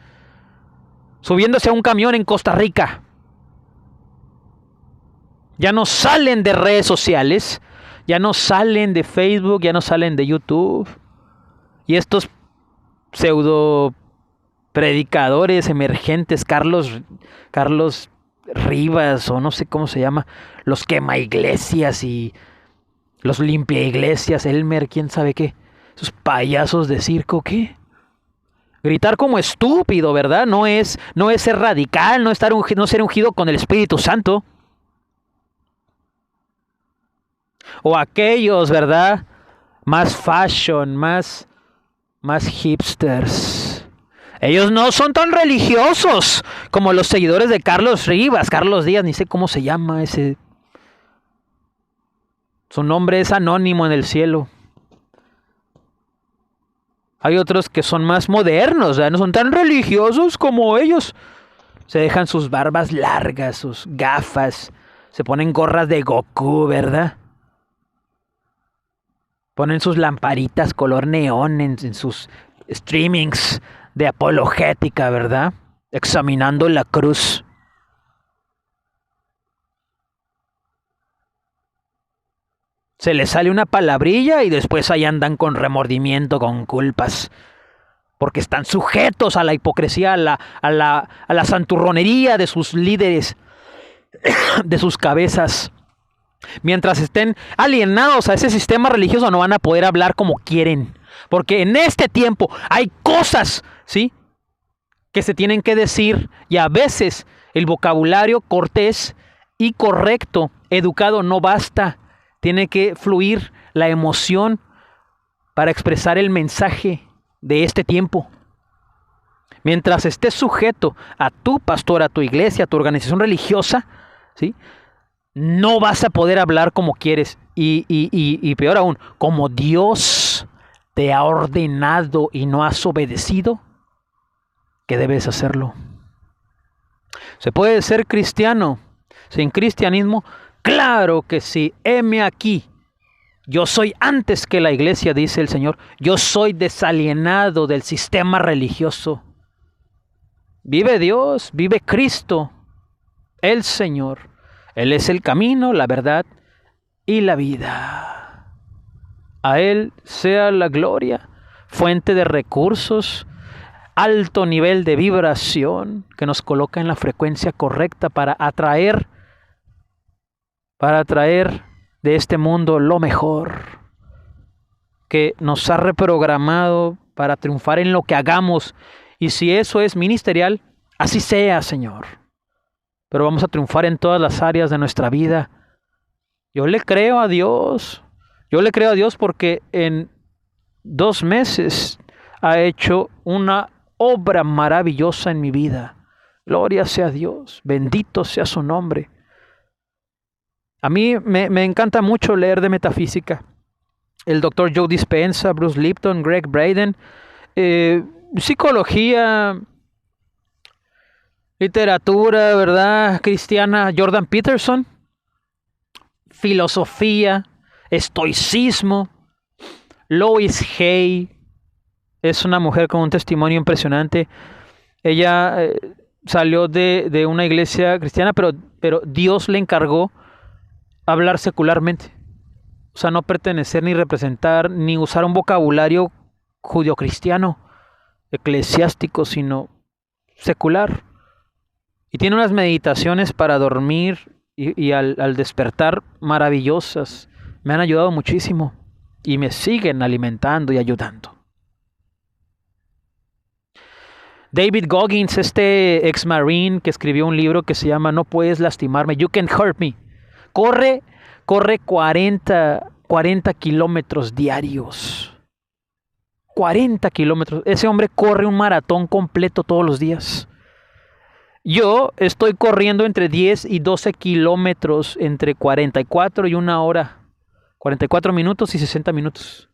subiéndose a un camión en Costa Rica? Ya no salen de redes sociales, ya no salen de Facebook, ya no salen de YouTube. Y estos pseudo predicadores emergentes, Carlos Rivas, o no sé cómo se llama, los quema iglesias y los limpia iglesias, Elmer, quién sabe qué, esos payasos de circo, ¿qué? Gritar como estúpido, ¿verdad? No es ser radical, no ser ungido con el Espíritu Santo. O aquellos, ¿verdad? Más fashion, más hipsters. Ellos no son tan religiosos como los seguidores de Carlos Rivas, Carlos Díaz, ni sé cómo se llama ese. Su nombre es anónimo en el cielo. Hay otros que son más modernos, ¿verdad? No son tan religiosos como ellos. Se dejan sus barbas largas, sus gafas, se ponen gorras de Goku, ¿verdad? Ponen sus lamparitas color neón en sus streamings de apologética, ¿verdad? Examinando la cruz. Se les sale una palabrilla y después ahí andan con remordimiento, con culpas. Porque están sujetos a la hipocresía, a la santurronería de sus líderes, de sus cabezas. Mientras estén alienados a ese sistema religioso, no van a poder hablar como quieren. Porque en este tiempo hay cosas, ¿sí?, que se tienen que decir, y a veces el vocabulario cortés y correcto, educado, no basta. Tiene que fluir la emoción para expresar el mensaje de este tiempo. Mientras estés sujeto a tu pastor, a tu iglesia, a tu organización religiosa, ¿sí?, no vas a poder hablar como quieres. Y peor aún, como Dios te ha ordenado y no has obedecido, que debes hacerlo. ¿Se puede ser cristiano sin cristianismo? Claro que sí. Heme aquí. Yo soy antes que la iglesia, dice el Señor. Yo soy desalienado del sistema religioso. Vive Dios, vive Cristo, el Señor. Él es el camino, la verdad y la vida. A Él sea la gloria, fuente de recursos, alto nivel de vibración que nos coloca en la frecuencia correcta para atraer de este mundo lo mejor, que nos ha reprogramado para triunfar en lo que hagamos. Y si eso es ministerial, así sea, Señor. Pero vamos a triunfar en todas las áreas de nuestra vida. Yo le creo a Dios. Yo le creo a Dios porque en 2 meses ha hecho una obra maravillosa en mi vida. Gloria sea a Dios. Bendito sea su nombre. A mí me encanta mucho leer de metafísica. El Dr. Joe Dispenza, Bruce Lipton, Greg Braden, psicología, literatura, ¿verdad? Cristiana, Jordan Peterson, filosofía, estoicismo. Lois Hay es una mujer con un testimonio impresionante. Ella salió de una iglesia cristiana, pero Dios le encargó hablar secularmente. O sea, no pertenecer ni representar ni usar un vocabulario judio-cristiano, eclesiástico, sino secular. Y tiene unas meditaciones para dormir y al despertar maravillosas. Me han ayudado muchísimo y me siguen alimentando y ayudando. David Goggins, este ex-marine que escribió un libro que se llama No puedes lastimarme, You Can't Hurt Me. Corre 40 kilómetros diarios. 40 kilómetros. Ese hombre corre un maratón completo todos los días. Yo estoy corriendo entre 10 y 12 kilómetros entre 44 y 1 hora. 44 minutos y 60 minutos.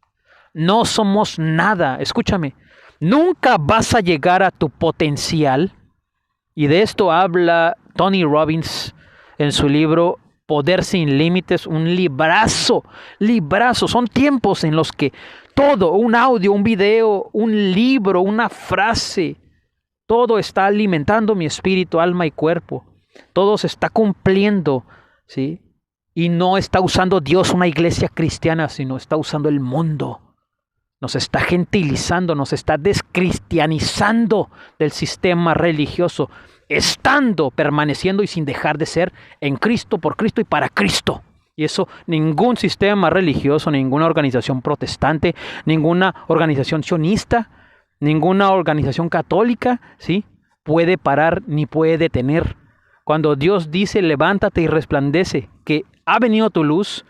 No somos nada. Escúchame. Nunca vas a llegar a tu potencial. Y de esto habla Tony Robbins en su libro Poder sin Límites, un librazo. Son tiempos en los que todo, un audio, un video, un libro, una frase, todo está alimentando mi espíritu, alma y cuerpo. Todo se está cumpliendo, ¿sí? Y no está usando Dios una iglesia cristiana, sino está usando el mundo. Nos está gentilizando, nos está descristianizando del sistema religioso, permaneciendo y sin dejar de ser en Cristo, por Cristo y para Cristo. Y eso ningún sistema religioso, ninguna organización protestante, ninguna organización sionista, ninguna organización católica, ¿sí?, puede parar ni puede detener. Cuando Dios dice levántate y resplandece, que ha venido tu luz,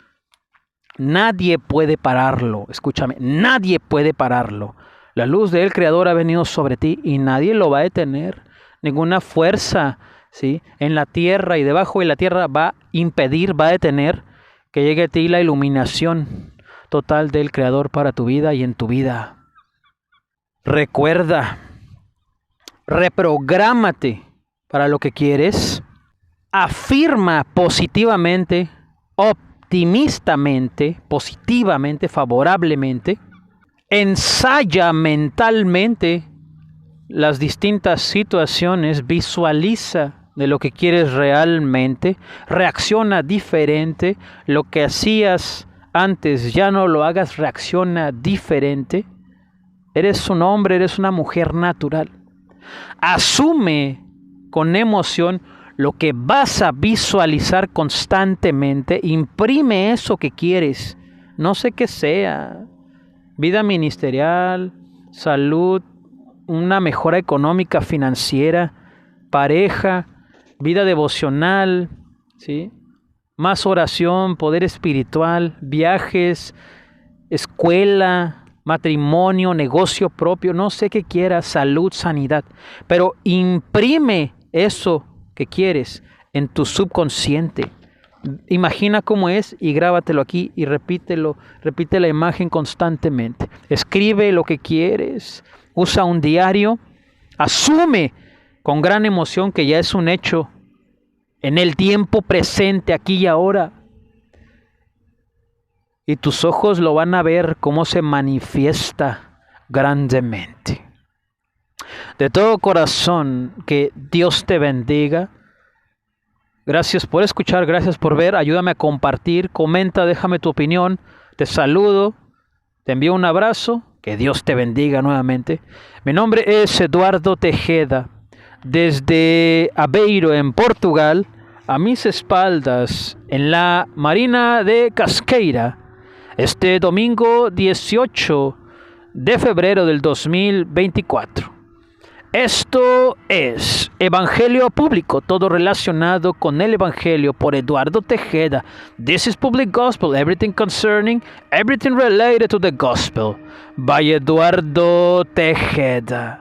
nadie puede pararlo. Escúchame, nadie puede pararlo. La luz del Creador ha venido sobre ti y nadie lo va a detener. Ninguna fuerza, ¿sí?, en la tierra y debajo de la tierra va a impedir, va a detener que llegue a ti la iluminación total del Creador para tu vida y en tu vida. Recuerda, reprográmate para lo que quieres. Afirma positivamente, optimistamente, positivamente, favorablemente. Ensaya mentalmente las distintas situaciones, visualiza de lo que quieres realmente, reacciona diferente, lo que hacías antes ya no lo hagas, reacciona diferente. Eres un hombre, eres una mujer natural. Asume con emoción lo que vas a visualizar constantemente, imprime eso que quieres, no sé qué sea, vida ministerial, salud, una mejora económica, financiera, pareja, vida devocional, ¿sí?, más oración, poder espiritual, viajes, escuela, matrimonio, negocio propio, no sé qué quieras, salud, sanidad, pero imprime eso que quieres en tu subconsciente. Imagina cómo es y grábatelo aquí y repítelo, repite la imagen constantemente. Escribe lo que quieres, usa un diario, asume con gran emoción que ya es un hecho en el tiempo presente, aquí y ahora. Y tus ojos lo van a ver cómo se manifiesta grandemente. De todo corazón, que Dios te bendiga. Gracias por escuchar, gracias por ver. Ayúdame a compartir, comenta, déjame tu opinión. Te saludo, te envío un abrazo. Que Dios te bendiga nuevamente. Mi nombre es Eduardo Tejeda. Desde Aveiro, en Portugal, a mis espaldas, en la Marina de Casqueira, este domingo 18 de febrero del 2024. Esto es Evangelio Público, todo relacionado con el Evangelio por Eduardo Tejeda. This is Public Gospel, everything concerning, everything related to the Gospel, by Eduardo Tejeda.